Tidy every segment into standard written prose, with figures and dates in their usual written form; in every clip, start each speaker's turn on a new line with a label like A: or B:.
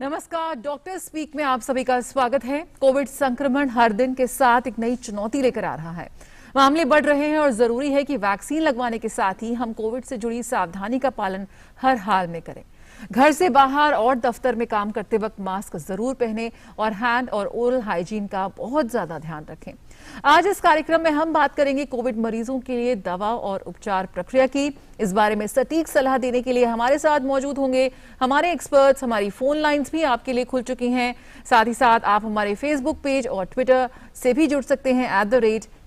A: नमस्कार, doctor speak में आप सभी का स्वागत है। कोविड संक्रमण हर दिन के साथ एक नई चुनौती लेकर आ रहा है। मामले बढ़ रहे हैं और जरूरी है कि वैक्सीन लगवाने के साथ ही हम कोविड से जुड़ी सावधानी का पालन हर हाल में करें। घर से बाहर और दफ्तर में काम करते वक्त मास्क जरूर पहनें और हैंड और ओरल हाइजीन का बहुत ज्यादा ध्यान रखें। आज इस कार्यक्रम में हम बात करेंगे कोविड मरीजों के लिए दवा और उपचार प्रक्रिया की। इस बारे में सटीक सलाह देने के लिए हमारे साथ मौजूद होंगे हमारे एक्सपर्ट्स। हमारी फोन लाइंस भी आपके लिए खुल चुकी हैं। साथ ही साथ आप हमारे फेसबुक पेज और ट्विटर से भी जुड़ सकते हैं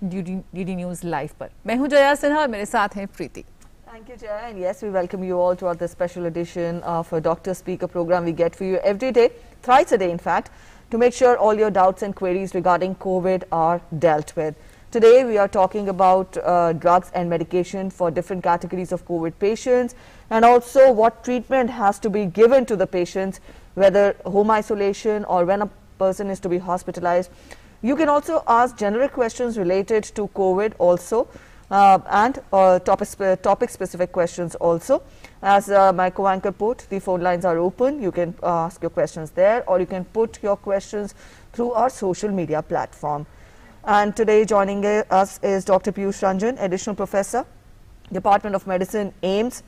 A: @DD News Live पर। मैं हूं जया सिन्हा और मेरे साथ हैं प्रीति।
B: Thank you, Jaya, and yes, we welcome you all to this special edition of a Doctor Speaker program we get for you every day, thrice a day in fact, to make sure all your doubts and queries regarding COVID are dealt with. Today we are talking about drugs and medication for different categories of COVID patients, and also what treatment has to be given to the patients, whether home isolation or when a person is to be hospitalized. You can also ask generic questions related to COVID also. And topic specific questions also. As my co-anchor put, the phone lines are open. You can ask your questions there, or you can put your questions through our social media platform. And today joining us is Dr. Piyush Ranjan, Additional Professor, Department of Medicine, AIIMS,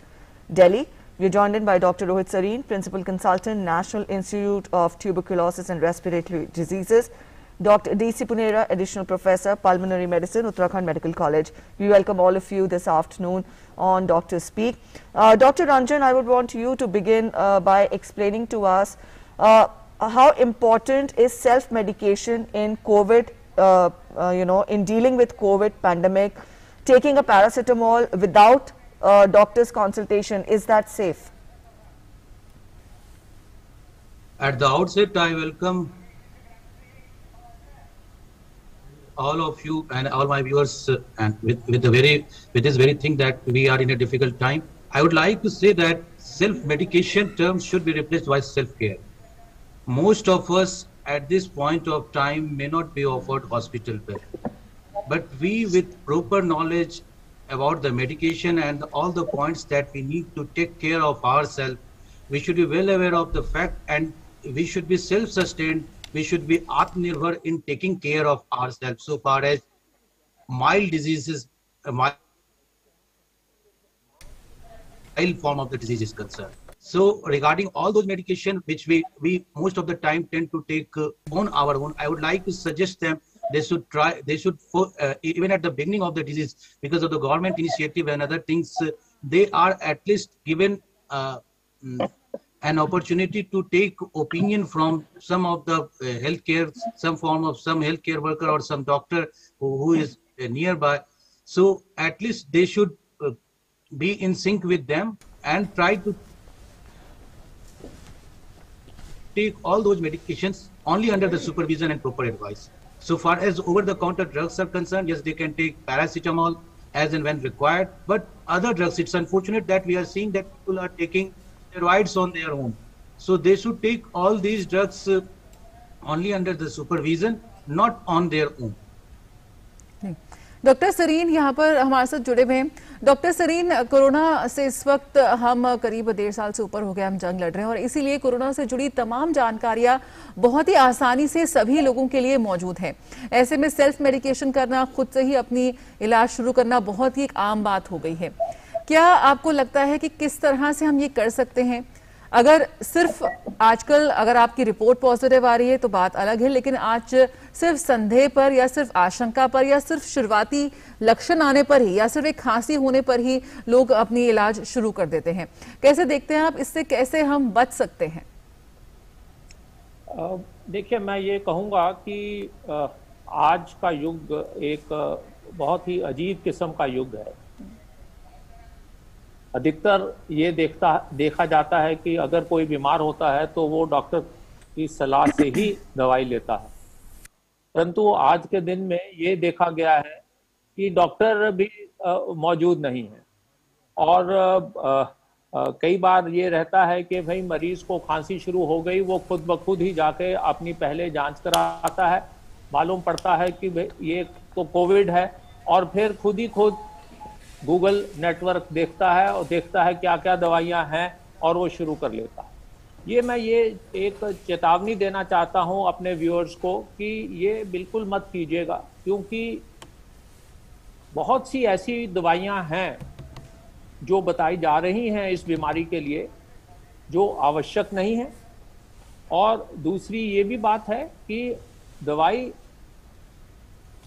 B: Delhi. We are joined in by Dr. Rohit Sareen, Principal Consultant, National Institute of Tuberculosis and Respiratory Diseases, Dr. D.C. Punera, Additional Professor, Pulmonary Medicine, Uttarakhand Medical College. We welcome all of you this afternoon on Dr. Speak. Dr. Ranjan, I would want you to begin by explaining to us how important is self-medication in COVID, in dealing with COVID pandemic. Taking a paracetamol without doctor's consultation, is that safe?
C: At the outset, I welcome all of you and all my viewers, and with this very thing that we are in a difficult time. I would like to say that self-medication terms should be replaced by self-care. Most of us at this point of time may not be offered hospital bed, but we, with proper knowledge about the medication and all the points that we need to take care of ourselves, we should be well aware of the fact, and we should be self-sustained. We should be Atmanirbhar in taking care of ourselves so far as mild diseases, a mild form of the disease is concerned. So regarding all those medication which we most of the time tend to take on our own, I would like to suggest them they should even at the beginning of the disease, because of the government initiative and other things, they are at least given an opportunity to take opinion from some of the healthcare, some healthcare worker or some doctor who is nearby. So at least they should be in sync with them and try to take all those medications only under the supervision and proper advice. So far as over-the-counter drugs are concerned, yes, they can take paracetamol as and when required, but other drugs, it's unfortunate that we are seeing that people are taking steroids on their own. So they should take all these drugs only under the supervision, not on their own.
A: Doctor Sarin यहाँ पर हमारे साथ जुड़े हुए हैं। Doctor Sarin, corona से इस वक्त हम करीब 1.5 साल से ऊपर हो गया हम जंग लड़ रहे हैं, और इसीलिए कोरोना से जुड़ी तमाम जानकारियां बहुत ही आसानी से सभी लोगों के लिए मौजूद है। ऐसे में सेल्फ मेडिकेशन करना, खुद से ही अपनी इलाज शुरू करना बहुत ही एक आम बात हो गई है। क्या आपको लगता है कि किस तरह से हम ये कर सकते हैं? अगर सिर्फ आजकल अगर आपकी रिपोर्ट पॉजिटिव आ रही है तो बात अलग है, लेकिन आज सिर्फ संदेह पर या सिर्फ आशंका पर या सिर्फ शुरुआती लक्षण आने पर ही या सिर्फ एक खांसी होने पर ही लोग अपनी इलाज शुरू कर देते हैं। कैसे देखते हैं आप, इससे कैसे हम बच सकते हैं?
D: देखिए, मैं ये कहूँगा कि आज का युग एक बहुत ही अजीब किस्म का युग है। अधिकतर ये देखा जाता है कि अगर कोई बीमार होता है तो वो डॉक्टर की सलाह से ही दवाई लेता है, परंतु आज के दिन में ये देखा गया है कि डॉक्टर भी मौजूद नहीं है। और कई बार ये रहता है कि भाई मरीज को खांसी शुरू हो गई, वो खुद ब खुद ही जाके अपनी पहले जांच कराता है, मालूम पड़ता है कि ये तो कोविड है, और फिर खुद गूगल नेटवर्क देखता है और देखता है क्या क्या दवाइयां हैं और वो शुरू कर लेता है। मैं एक चेतावनी देना चाहता हूं अपने व्यूअर्स को कि ये बिल्कुल मत कीजिएगा, क्योंकि बहुत सी ऐसी दवाइयां हैं जो बताई जा रही हैं इस बीमारी के लिए जो आवश्यक नहीं है। और दूसरी ये भी बात है कि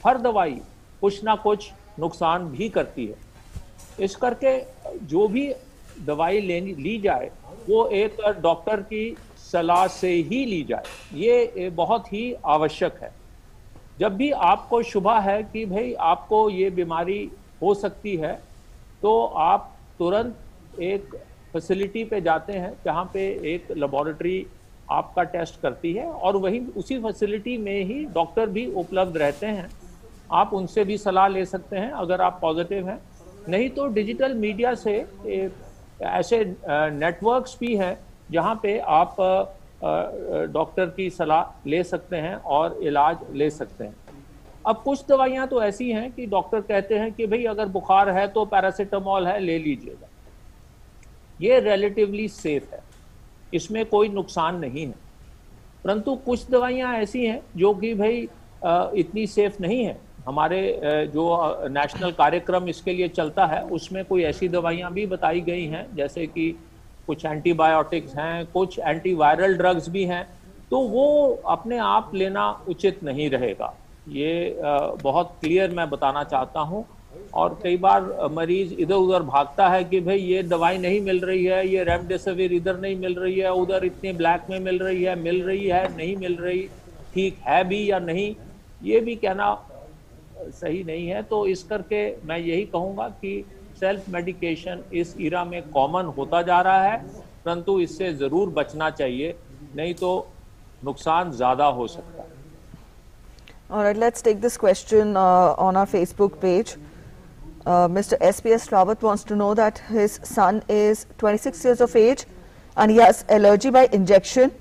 D: हर दवाई कुछ ना कुछ नुकसान भी करती है। इस करके जो भी दवाई ली जाए वो एक डॉक्टर की सलाह से ही ली जाए, ये बहुत ही आवश्यक है। जब भी आपको शुबा है कि भाई आपको ये बीमारी हो सकती है, तो आप तुरंत एक फैसिलिटी पे जाते हैं जहाँ पे एक लेबोरेटरी आपका टेस्ट करती है, और वही उसी फैसिलिटी में ही डॉक्टर भी उपलब्ध रहते हैं। आप उनसे भी सलाह ले सकते हैं अगर आप पॉजिटिव हैं। नहीं तो डिजिटल मीडिया से ऐसे नेटवर्क्स भी हैं जहाँ पे आप डॉक्टर की सलाह ले सकते हैं और इलाज ले सकते हैं। अब कुछ दवाइयाँ तो ऐसी हैं कि डॉक्टर कहते हैं कि भाई अगर बुखार है तो पैरासीटामोल है, ले लीजिएगा। ये रिलेटिवली सेफ है, इसमें कोई नुकसान नहीं है। परंतु कुछ दवाइयाँ ऐसी हैं जो कि भाई इतनी सेफ नहीं है। हमारे जो नेशनल कार्यक्रम इसके लिए चलता है उसमें कोई ऐसी दवाइयाँ भी बताई गई हैं, जैसे कि कुछ एंटीबायोटिक्स हैं, कुछ एंटीवायरल ड्रग्स भी हैं, तो वो अपने आप लेना उचित नहीं रहेगा। ये बहुत क्लियर मैं बताना चाहता हूँ। और कई बार मरीज इधर उधर भागता है कि भाई ये दवाई नहीं मिल रही है, ये रेमडेसिविर इधर नहीं मिल रही है, उधर इतनी ब्लैक में मिल रही है, नहीं मिल रही, ठीक है भी या नहीं, ये भी कहना सही नहीं है। तो इस करके मैं यही कहूँगा कि सेल्फ मेडिकेशन इस इरा में कॉमन होता जा रहा है, परंतु इससे ज़रूर बचना चाहिए, नहीं तो नुकसान ज़्यादा हो सकता है।
B: All right, let's take this question on our Facebook page. Mr. SPS Rawat wants to know that his son is 26 years of age and he has allergy by injection,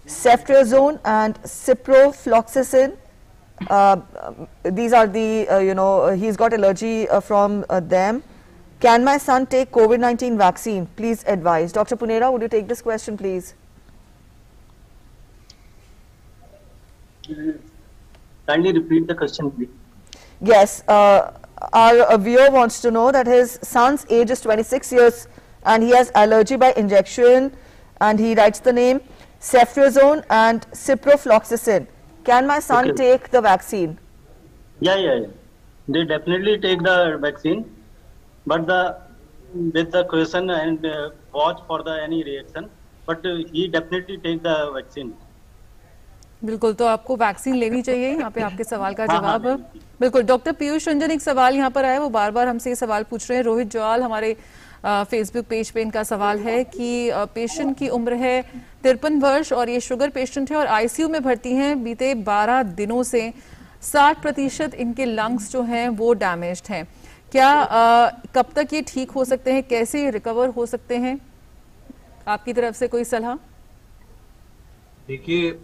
B: ceftriaxone and ciprofloxacin. These are the, he's got allergy from them. Can my son take COVID-19 vaccine? Please advise. Dr. Punera, would you take this question, please?
E: Kindly repeat the question, please.
B: Yes, our viewer wants to know that his son's age is 26 years and he has allergy by injection, and he writes the name ceftriaxone and ciprofloxacin. Can my son take the vaccine?
E: Yeah. They definitely take the vaccine, but with the question and watch for any reaction. But he definitely take the vaccine.
A: बिल्कुल, तो आपको vaccine लेनी चाहिए। यहाँ पे आपके सवाल का जवाब बिल्कुल। डॉक्टर पीयूष रंजन, एक सवाल यहाँ पर आया, वो बार बार हमसे ये सवाल पूछ रहे हैं। रोहित जवाल हमारे फेसबुक पेज पे इनका सवाल है कि पेशेंट की उम्र है 53 वर्ष और ये शुगर पेशेंट है और आईसीयू में भर्ती हैं। बीते 12 दिनों से 60% इनके लंग्स जो हैं वो डैमेज्ड हैं। क्या कब तक ये ठीक हो सकते हैं, कैसे रिकवर हो सकते हैं? आपकी तरफ से कोई सलाह?
C: देखिए,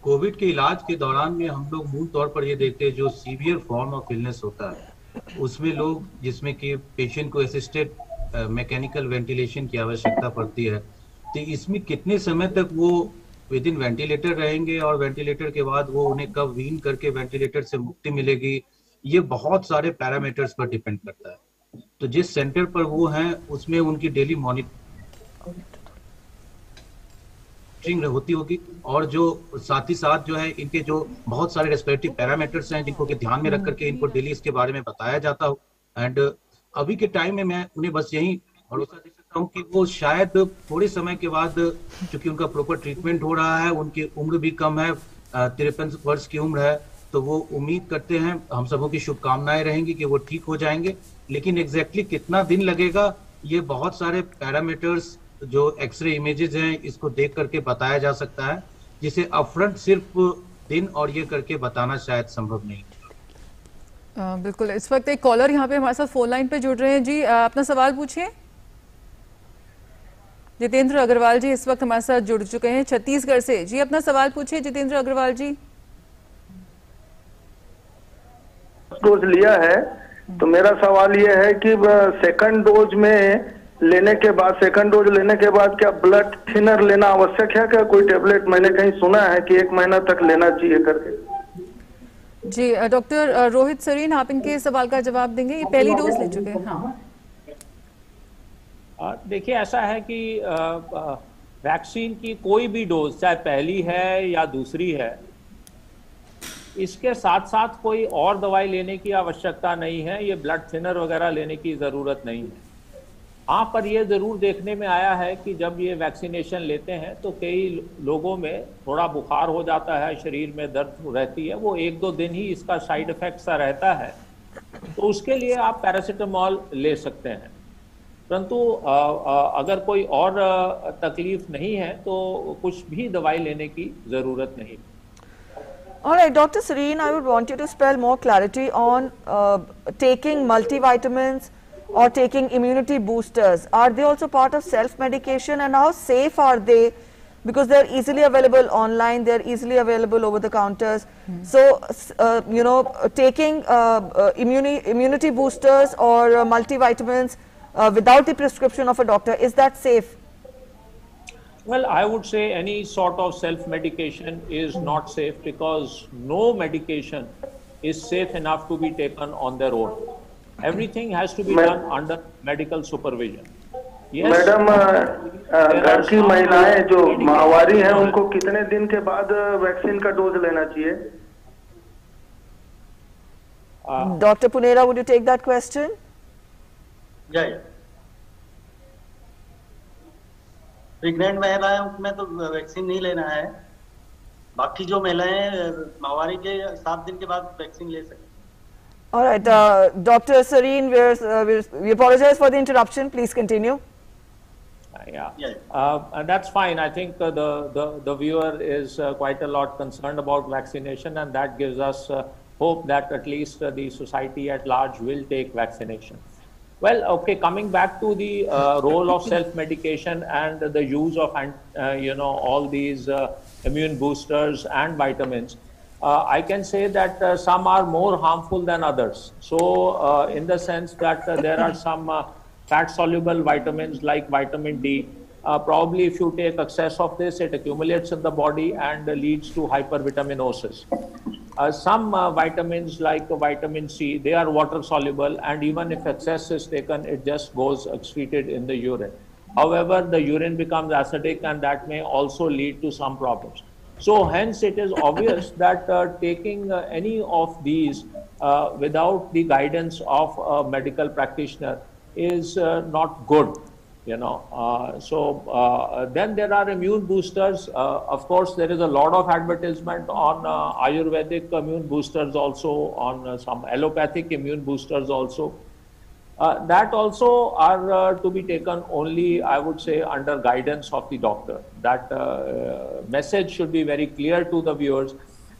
C: कोविड के इलाज के दौरान में हम लोग मूल तौर पर ये देखते हैं जो सीवियर फॉर्म ऑफ इलनेस होता है उसमें लोग, जिसमें कि पेशेंट को असिस्टेड मैकेनिकल वेंटिलेशन की आवश्यकता पड़ती है, तो इसमें कितने समय तक वो विद इन वेंटिलेटर रहेंगे और वेंटिलेटर के बाद वो उन्हें कब वीन करके वेंटिलेटर से मुक्ति मिलेगी, ये बहुत सारे पैरामीटर्स पर डिपेंड करता है। तो जिस सेंटर पर वो हैं उसमें उनकी डेली मॉनिटरिंग होती होगी, और जो साथ ही साथ जो है इनके जो बहुत सारे रेस्पिरेटरी पैरामीटर्स हैं जिनको के ध्यान में रख करके इनको डेली इसके बारे में बताया जाता हो। एंड अभी के टाइम में मैं उन्हें बस यही भरोसा दे सकता हूँ कि वो शायद थोड़े समय के बाद, चूंकि उनका प्रॉपर ट्रीटमेंट हो रहा है, उनकी उम्र भी कम है, 53 वर्ष की उम्र है, तो वो उम्मीद करते हैं, हम सबों की शुभकामनाएं रहेंगी कि वो ठीक हो जाएंगे। लेकिन एग्जैक्टली कितना दिन लगेगा, ये बहुत सारे पैरामीटर्स जो एक्सरे इमेजेस हैं इसको देख करके बताया जा सकता है, जिसे अपफ्रंट सिर्फ दिन और ये करके बताना शायद संभव नहीं।
A: बिल्कुल। इस वक्त एक कॉलर यहाँ पे हमारे साथ फोन लाइन पे जुड़ रहे हैं। जी, अपना सवाल पूछिए। जितेंद्र अग्रवाल जी इस वक्त हमारे साथ जुड़ चुके हैं छत्तीसगढ़ से। जी, अपना सवाल पूछिए जितेंद्र अग्रवाल जी।
F: डोज लिया है, तो मेरा सवाल ये है कि सेकंड डोज में लेने के बाद, सेकंड डोज लेने के बाद क्या ब्लड थिनर लेना आवश्यक है क्या? कोई टेबलेट मैंने कहीं सुना है कि 1 महीना तक लेना चाहिए करके।
A: जी डॉक्टर रोहित सरीन, आप इनके सवाल का जवाब देंगे। ये पहली डोज ले चुके हैं। हाँ,
D: देखिए ऐसा है कि वैक्सीन की कोई भी डोज, चाहे पहली है या दूसरी है, इसके साथ साथ कोई और दवाई लेने की आवश्यकता नहीं है। ये ब्लड थिनर वगैरह लेने की ज़रूरत नहीं है। हाँ, पर यह ज़रूर देखने में आया है कि जब ये वैक्सीनेशन लेते हैं तो कई लोगों में थोड़ा बुखार हो जाता है, शरीर में दर्द रहती है, वो 1-2 दिन ही इसका साइड इफेक्ट सा रहता है, तो उसके लिए आप पैरासीटामोल ले सकते हैं। परंतु अगर कोई और तकलीफ नहीं है तो कुछ भी दवाई लेने की ज़रूरत नहीं।
B: All right, Dr. Sareen, I would want you to spell more clarity on taking multivitamins or taking immunity boosters. Are they also part of self-medication, and how safe are they? Because they're easily available online, they're easily available over the counters. So, you know, taking immunity boosters or multivitamins without the prescription of a doctor, is that safe?
D: Well, I would say any sort of self-medication is not safe, because no medication is safe enough to be taken on their own. Everything has to be done under medical supervision. Yes,
F: madam, घर की महिलाएं जो माहवारी हैं उनको कितने दिन के बाद वैक्सीन का डोज लेना चाहिए?
B: Dr. Punera, would you take that question?
E: Yeah. Pregnant महिलाएं में तो वैक्सीन नहीं लेना है, बाकी जो महिलाएं माहवारी के 7 दिन के बाद वैक्सीन ले सकते हैं।
B: All right, Dr. Sareen, we apologize for the interruption. Please continue.
D: That's fine. I think the viewer is quite a lot concerned about vaccination, and that gives us hope that at least the society at large will take vaccination. Well, okay, coming back to the role of self-medication and the use of, all these immune boosters and vitamins, I can say that some are more harmful than others. So, in the sense that there are some fat-soluble vitamins like vitamin D. Probably if you take excess of this, it accumulates in the body and leads to hypervitaminosis. Some vitamins like vitamin C, they are water soluble, and even if excess is taken, it just goes excreted in the urine. However, the urine becomes acidic, and that may also lead to some problems. So hence it is obvious that taking any of these without the guidance of a medical practitioner is not good. Then there are immune boosters. Of course, there is a lot of advertisement on Ayurvedic immune boosters also, on some allopathic immune boosters also. That also are to be taken only, I would say, under guidance of the doctor. That message should be very clear to the viewers,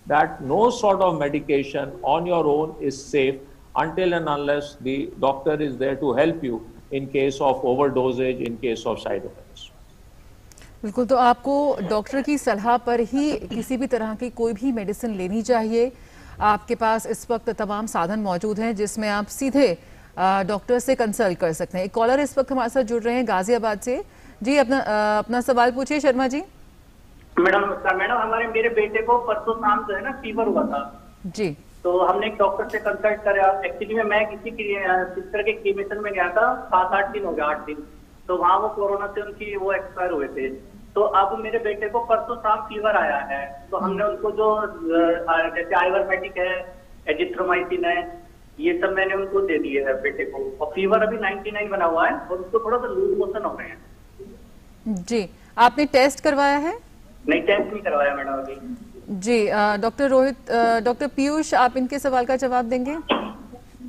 D: that no sort of medication on your own is safe until and unless the doctor is there to help you in case of overdosage, in case of side effects.
A: बिल्कुल, तो आपको doctor की सलाह पर ही किसी भी तरह की कोई भी मेडिसिन लेनी चाहिए। आपके पास इस वक्त तमाम साधन मौजूद हैं जिसमें आप सीधे डॉक्टर से कंसल्ट कर सकते हैं। एक कॉलर इस वक्त हमारे साथ जुड़ रहे हैं गाजियाबाद से। जी, अपना सवाल पूछिए शर्मा जी।
G: मैडम नमस्कार। मैडम, मेरे बेटे को परसों शाम जो है ना फीवर हुआ था
A: जी,
G: तो हमने एक डॉक्टर से कंसल्ट करा। एक्चुअली में मैं किसी सिस्टर के क्रीमेशन में गया था, 7-8 दिन हो गया, 8 दिन, तो वहाँ वो कोरोना से उनकी वो एक्सपायर हुए थे। तो अब मेरे बेटे को परसों शाम फीवर आया है, तो हमने उनको जो जैसे आइवरमेटिक है, एजिथ्रोमाइसिन है, ये सब मैंने उनको दे दिए है बेटे को, और फीवर अभी 99 बना हुआ है और उसको थोड़ा सा लूज मोशन हो रहे हैं।
A: जी, आपने टेस्ट करवाया है?
G: नहीं, टेस्ट नहीं करवाया मैडम अभी।
A: जी, डॉक्टर रोहित, डॉक्टर पीयूष, आप इनके सवाल का जवाब देंगे?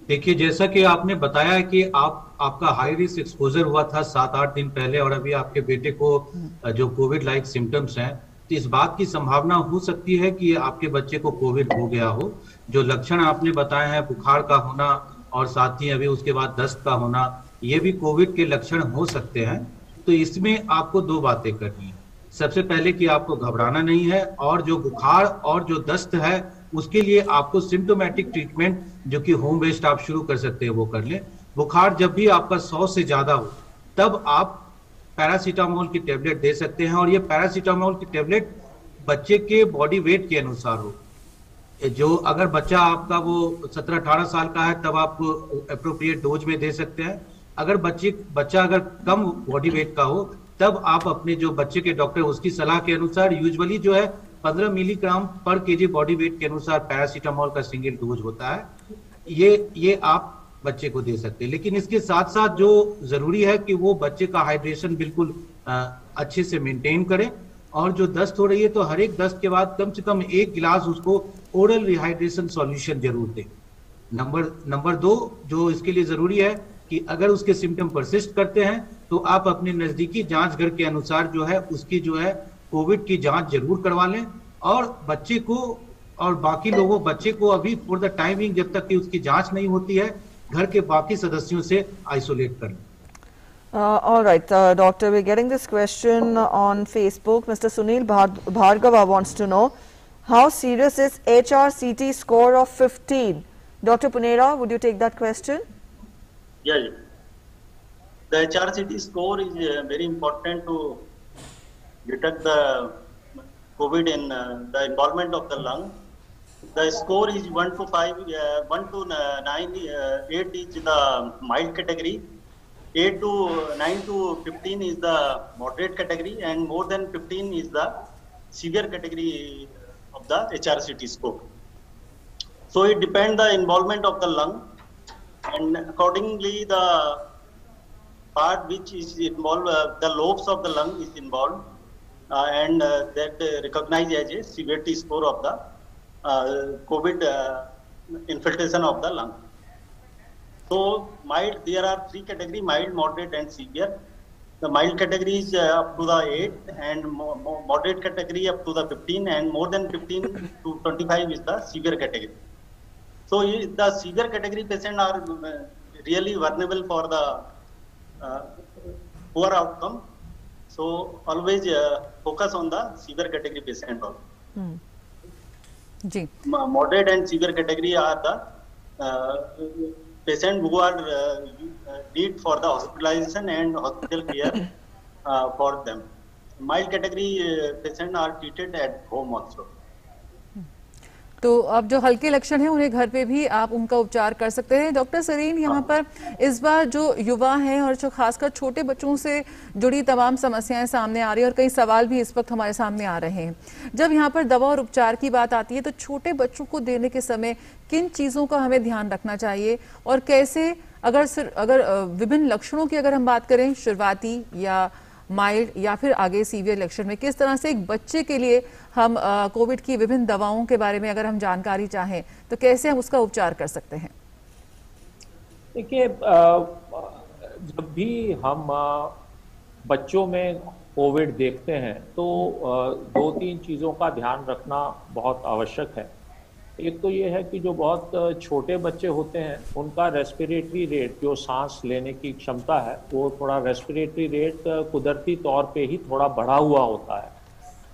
C: देखिए, जैसा कि आपने बताया कि आपका हाई रिस्क एक्सपोजर हुआ था 7-8 दिन पहले, और अभी आपके बेटे को जो कोविड लाइक सिम्टम्स हैं, तो इस बात की संभावना हो सकती है कि आपके बच्चे को कोविड हो गया हो। जो लक्षण आपने बताए हैं, बुखार का होना और साथ ही अभी उसके बाद दस्त का होना, ये भी कोविड के लक्षण हो सकते हैं। तो इसमें आपको 2 बातें करनी है। सबसे पहले कि आपको घबराना नहीं है, और जो बुखार और जो दस्त है उसके लिए आपको सिम्टोमेटिक ट्रीटमेंट जो कि होम बेस्ड आप शुरू कर सकते हैं वो कर लें। बुखार जब भी आपका 100 से ज्यादा हो तब आप पैरासीटामोल की टेबलेट दे सकते हैं। और ये पैरासीटामोल की टेबलेट बच्चे के बॉडी वेट के अनुसार हो। जो अगर बच्चा आपका वो 17-18 साल का है तब आप अप्रोप्रिएट डोज में दे सकते हैं। अगर बच्चा अगर कम बॉडी वेट का हो तब आप अपने जो बच्चे के डॉक्टर उसकी सलाह के अनुसार, यूजुअली जो है 15 मिलीग्राम पर केजी बॉडी वेट के अनुसार पैरासीटामोल का सिंगल डोज होता है, ये आप बच्चे को दे सकते हैं। लेकिन इसके साथ साथ जो जरूरी है कि वो बच्चे का हाइड्रेशन बिल्कुल अच्छे से मेंटेन करें। और जो दस्त हो रही है तो हर एक दस्त के बाद कम से कम 1 गिलास उसको ओरल रिहाइड्रेशन सॉल्यूशन जरूर दें। नंबर 2 जो इसके लिए जरूरी है कि अगर उसके सिम्टम परसिस्ट करते हैं तो आप अपने नजदीकी जांच घर के अनुसार जो है उसकी जो है कोविड की जांच जरूर करवा लें। और बच्चे को और बाकी लोगों बच्चे को अभी फॉर द टाइमिंग जब तक कि उसकी जांच नहीं होती है घर के बाकी सदस्यों से आइसोलेट कर लें।
B: All right, Doctor, we're getting this question on Facebook. Mr. Sunil Bhargava wants to know, how serious is HRCT score of 15? Dr. Punera, would you take that question?
E: Yeah. The HRCT score is very important to detect the COVID in the involvement of the lung. The score is 1 to 5, 1 to 9, 8 is the mild category. 8 to 9 to 15 is the moderate category, and more than 15 is the severe category of the HRCT score. So it depends the involvement of the lung, and accordingly the part which is involved, the lobes of the lung is involved, and that recognized as a severity score of the COVID infiltration of the lung. So mild, there are 3 categories: mild, moderate, and severe. The mild category is up to the 8, and moderate category up to the 15, and more than 15 to 25 is the severe category. So the severe category patients are really vulnerable for the poor outcome. So always focus on the severe category patient also.
A: Ji.
E: Moderate and severe category are the patients who are need for the hospitalization and hospital care for them. Mild category patients are treated at home also.
A: तो अब जो हल्के लक्षण हैं उन्हें घर पे भी आप उनका उपचार कर सकते हैं। डॉक्टर सरीन, यहाँ पर इस बार जो युवा हैं और जो खासकर छोटे बच्चों से जुड़ी तमाम समस्याएं सामने आ रही हैं और कई सवाल भी इस वक्त हमारे सामने आ रहे हैं। जब यहाँ पर दवा और उपचार की बात आती है तो छोटे बच्चों को देने के समय किन चीज़ों का हमें ध्यान रखना चाहिए और कैसे, अगर विभिन्न लक्षणों की अगर हम बात करें, शुरुआती या माइल्ड या फिर आगे सीवियर लक्षण में, किस तरह से एक बच्चे के लिए हम कोविड की विभिन्न दवाओं के बारे में अगर हम जानकारी चाहें तो कैसे हम उसका उपचार कर सकते हैं?
D: देखिए, जब भी हम बच्चों में कोविड देखते हैं तो 2-3 चीज़ों का ध्यान रखना बहुत आवश्यक है। एक तो ये है कि जो बहुत छोटे बच्चे होते हैं उनका रेस्पिरेटरी रेट, जो सांस लेने की क्षमता है, वो थोड़ा रेस्पिरेटरी रेट कुदरती तौर पे ही थोड़ा बढ़ा हुआ होता है।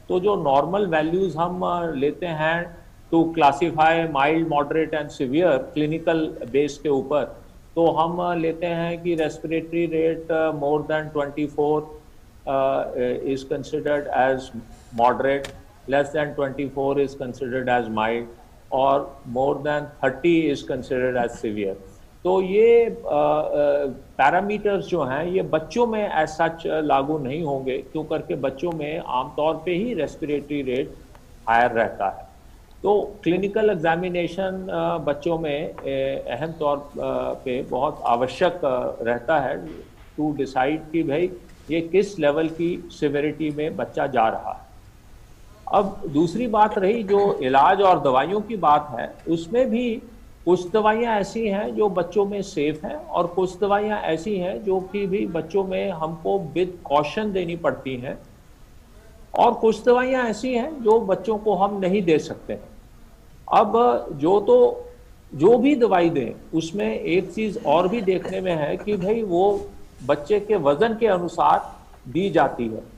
D: तो जो नॉर्मल वैल्यूज़ हम लेते हैं to classify mild, moderate and severe clinical base के ऊपर, तो हम लेते हैं कि respiratory rate more than 24 is considered as moderate, less than 24 is considered as mild, और more than 30 is considered as severe. तो ये पैरामीटर्स जो हैं ये बच्चों में एज सच लागू नहीं होंगे, क्यों करके बच्चों में आमतौर पे ही रेस्पिरेटरी रेट हायर रहता है। तो क्लिनिकल एग्जामिनेशन बच्चों में अहम तौर पे बहुत आवश्यक रहता है टू डिसाइड कि भाई ये किस लेवल की सिविरिटी में बच्चा जा रहा है। अब दूसरी बात रही जो इलाज और दवाइयों की बात है, उसमें भी कुछ दवाइयाँ ऐसी हैं जो बच्चों में सेफ हैं और कुछ दवाइयाँ ऐसी हैं जो कि भी बच्चों में हमको विद कॉशन देनी पड़ती हैं, और कुछ दवाइयाँ ऐसी हैं जो बच्चों को हम नहीं दे सकते हैं। अब जो भी दवाई दें उसमें एक चीज़ और भी देखने में है कि भाई वो बच्चे के वजन के अनुसार दी जाती है।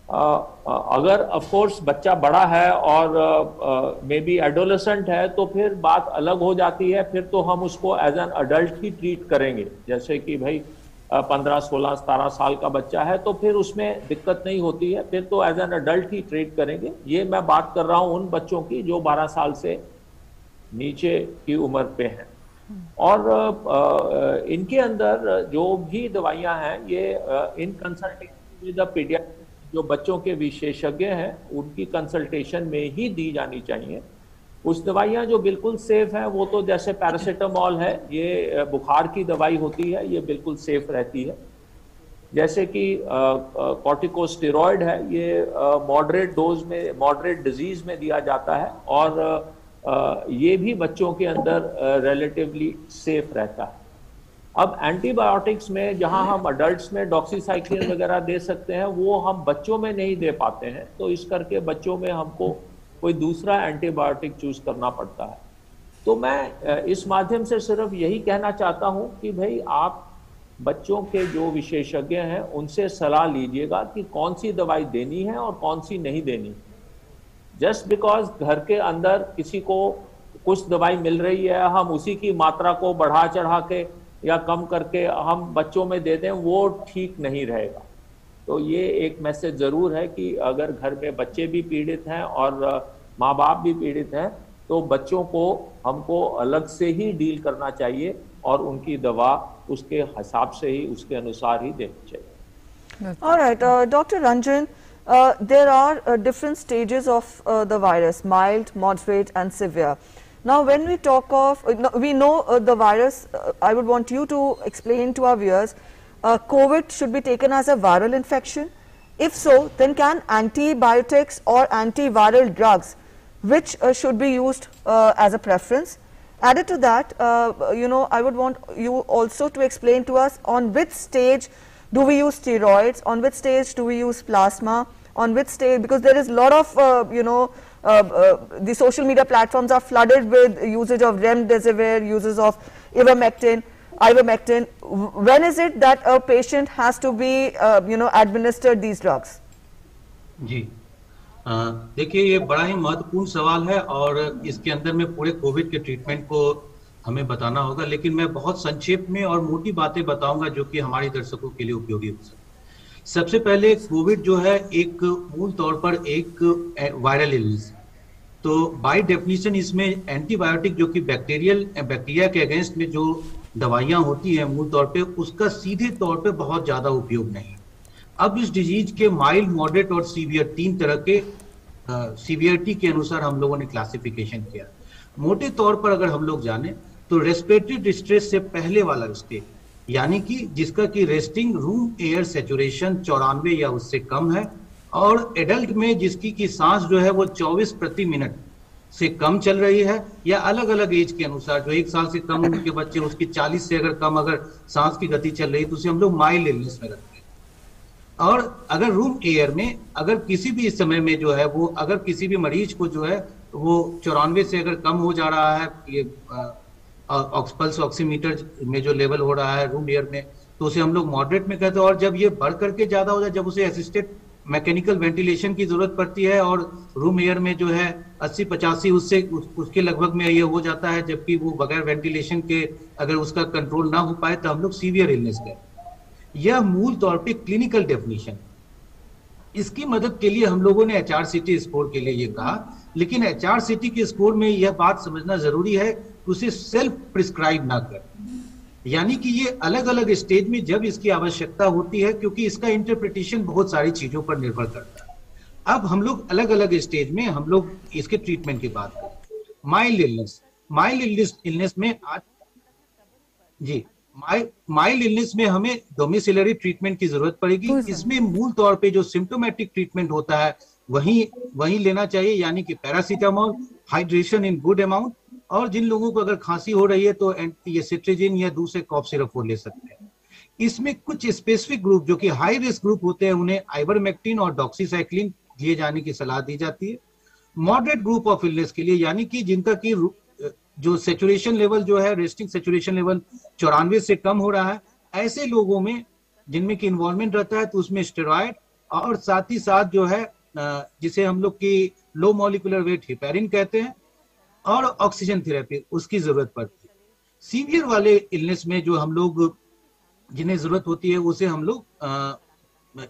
D: अगर ऑफ कोर्स बच्चा बड़ा है और मे बी एडोलेसेंट है तो फिर बात अलग हो जाती है, फिर तो हम उसको एज एन अडल्ट ही ट्रीट करेंगे। जैसे कि भाई 15, 16, 17 साल का बच्चा है तो फिर उसमें दिक्कत नहीं होती है, फिर तो एज एन अडल्ट ही ट्रीट करेंगे। ये मैं बात कर रहा हूँ उन बच्चों की जो 12 साल से नीचे की उम्र पे हैं। और इनके अंदर जो भी दवाइयां हैं ये in consultation with the paediatrician, जो बच्चों के विशेषज्ञ हैं उनकी कंसल्टेशन में ही दी जानी चाहिए। कुछ दवाइयां जो बिल्कुल सेफ हैं वो तो जैसे पैरासीटामोल है, ये बुखार की दवाई होती है, ये बिल्कुल सेफ रहती है। जैसे कि कॉर्टिकोस्टेरॉइड है, ये मॉडरेट डोज में, मॉडरेट डिजीज में दिया जाता है और ये भी बच्चों के अंदर रिलेटिवली सेफ रहता है। अब एंटीबायोटिक्स में जहां हम अडल्ट्स में डॉक्सीसाइक्लिन वगैरह दे सकते हैं वो हम बच्चों में नहीं दे पाते हैं, तो इस करके बच्चों में हमको कोई दूसरा एंटीबायोटिक चूज करना पड़ता है। तो मैं इस माध्यम से सिर्फ यही कहना चाहता हूं कि भाई आप बच्चों के जो विशेषज्ञ हैं उनसे सलाह लीजिएगा कि कौन सी दवाई देनी है और कौन सी नहीं देनी। जस्ट बिकॉज घर के अंदर किसी को कुछ दवाई मिल रही है, हम उसी की मात्रा को बढ़ा चढ़ा के या कम करके हम बच्चों में दे दें, वो ठीक नहीं रहेगा। तो ये एक मैसेज जरूर है कि अगर घर में बच्चे भी पीड़ित हैं और माँ बाप भी पीड़ित हैं तो बच्चों को हमको अलग से ही डील करना चाहिए और उनकी दवा उसके हिसाब से ही, उसके अनुसार ही देनी चाहिए।
B: All right, Dr. Ranjan, there are different stages of the virus: mild, moderate, and severe. Now, when we talk of, we know the virus. I would want you to explain to our viewers. COVID should be taken as a viral infection. If so, then can antibiotics or antiviral drugs, which should be used as a preference? Added to that, I would want you also to explain to us on which stage do we use steroids, on which stage do we use plasma, on which stage, because there is a lot of, the social media platforms are flooded with usage of remdesivir, uses of ivermectin. When is it that a patient has to be, administered these drugs?
C: जी, देखिए ये बड़ा ही महत्वपूर्ण सवाल है और इसके अंदर में पूरे कोविड के ट्रीटमेंट को हमें बताना होगा, लेकिन मैं बहुत संक्षेप में और मोटी बातें बताऊंगा जो कि हमारे दर्शकों के लिए उपयोगी हो सकती। सबसे पहले कोविड जो है एक मूल तौर पर एक वायरल इलनेस, तो बाय डेफिनेशन इसमें एंटीबायोटिक जो कि बैक्टीरिया के अगेंस्ट में जो दवाइयां होती हैं मूल तौर पे, उसका सीधे तौर पे बहुत ज्यादा उपयोग नहीं। अब इस डिजीज के माइल्ड, मॉडरेट और सीवियर तीन तरह के सीवियरिटी के अनुसार हम लोगों ने क्लासिफिकेशन किया। मोटे तौर पर अगर हम लोग जाने तो रेस्पिरेटरी डिस्ट्रेस से पहले वाला स्टेज, यानी कि जिसका कि रेस्टिंग रूम एयर सैचुरेशन 94 या उससे कम है, और एडल्ट में जिसकी की सांस जो है वो 24 प्रति मिनट से कम चल रही है, या अलग अलग एज के अनुसार, जो 1 साल से कम उम्र के बच्चे उसकी 40 से अगर कम अगर सांस की गति चल रही है तो उसे हम लोग माइल्ड इलनेस में रखते हैं। और अगर रूम एयर में अगर किसी भी इस समय में जो है वो अगर किसी भी मरीज को जो है वो 94 से अगर कम हो जा रहा है, ये पल्स ऑक्सीमीटर में जो लेवल हो रहा है रूम एयर में, तो उसे हम लोग मॉडरेट में कहते हैं। और जब ये बढ़ करके ज्यादा हो जाए, जब उसे असिस्टेड मैकेनिकल वेंटिलेशन की जरूरत पड़ती है और रूम एयर में जो है 80-85 उसके लगभग में ये हो जाता है, जबकि वो बगैर वेंटिलेशन के अगर उसका कंट्रोल ना हो पाए तो हम लोग सीवियर इलनेस कहते हैं। यह मूल तौर पे क्लिनिकल डेफिनेशन। इसकी मदद के लिए हम लोगों ने HRCT स्कोर के लिए ये कहा, लेकिन HRCT के स्कोर में यह बात समझना जरूरी है कि उसे सेल्फ प्रिस्क्राइब ना कर, यानी कि ये अलग अलग स्टेज में जब इसकी आवश्यकता होती है, क्योंकि इसका इंटरप्रिटेशन बहुत सारी चीजों पर निर्भर करता है। अब हम लोग अलग अलग स्टेज में हम लोग इसके ट्रीटमेंट की बात करें। माइल्ड इलनेस में आज जी माइल्ड इलनेस में हमें डोमिसिलरी ट्रीटमेंट की जरूरत पड़ेगी। इसमें मूल तौर पे जो सिम्टोमेटिक ट्रीटमेंट होता है वही लेना चाहिए, यानी कि paracetamol, hydration in good amount, और जिन लोगों को अगर खांसी हो रही है तो ये सिट्रिजिन या दूसरे कॉफ सिरप वो ले सकते हैं। इसमें कुछ स्पेसिफिक ग्रुप जो कि हाई रिस्क ग्रुप होते हैं उन्हें आइवरमेक्टिन और डॉक्सीसाइक्लिन दिए जाने की सलाह दी जाती है। मॉडरेट ग्रुप ऑफ इलनेस के लिए, यानी कि जिनका की जो सेचुरेशन लेवल जो है, रेस्टिंग सेचुरेशन लेवल 94 से कम हो रहा है, ऐसे लोगों में जिनमें की इन्वॉल्वमेंट रहता है तो उसमें स्टेरॉइड और साथ ही साथ जो है जिसे हम लोग की लो मॉलिक्यूलर वेट हेपेरिन कहते हैं और ऑक्सीजन थेरेपी उसकी जरूरत पड़ती है। सीवियर वाले इलनेस में जो हम लोग जिन्हें जरूरत होती है उसे हम लोग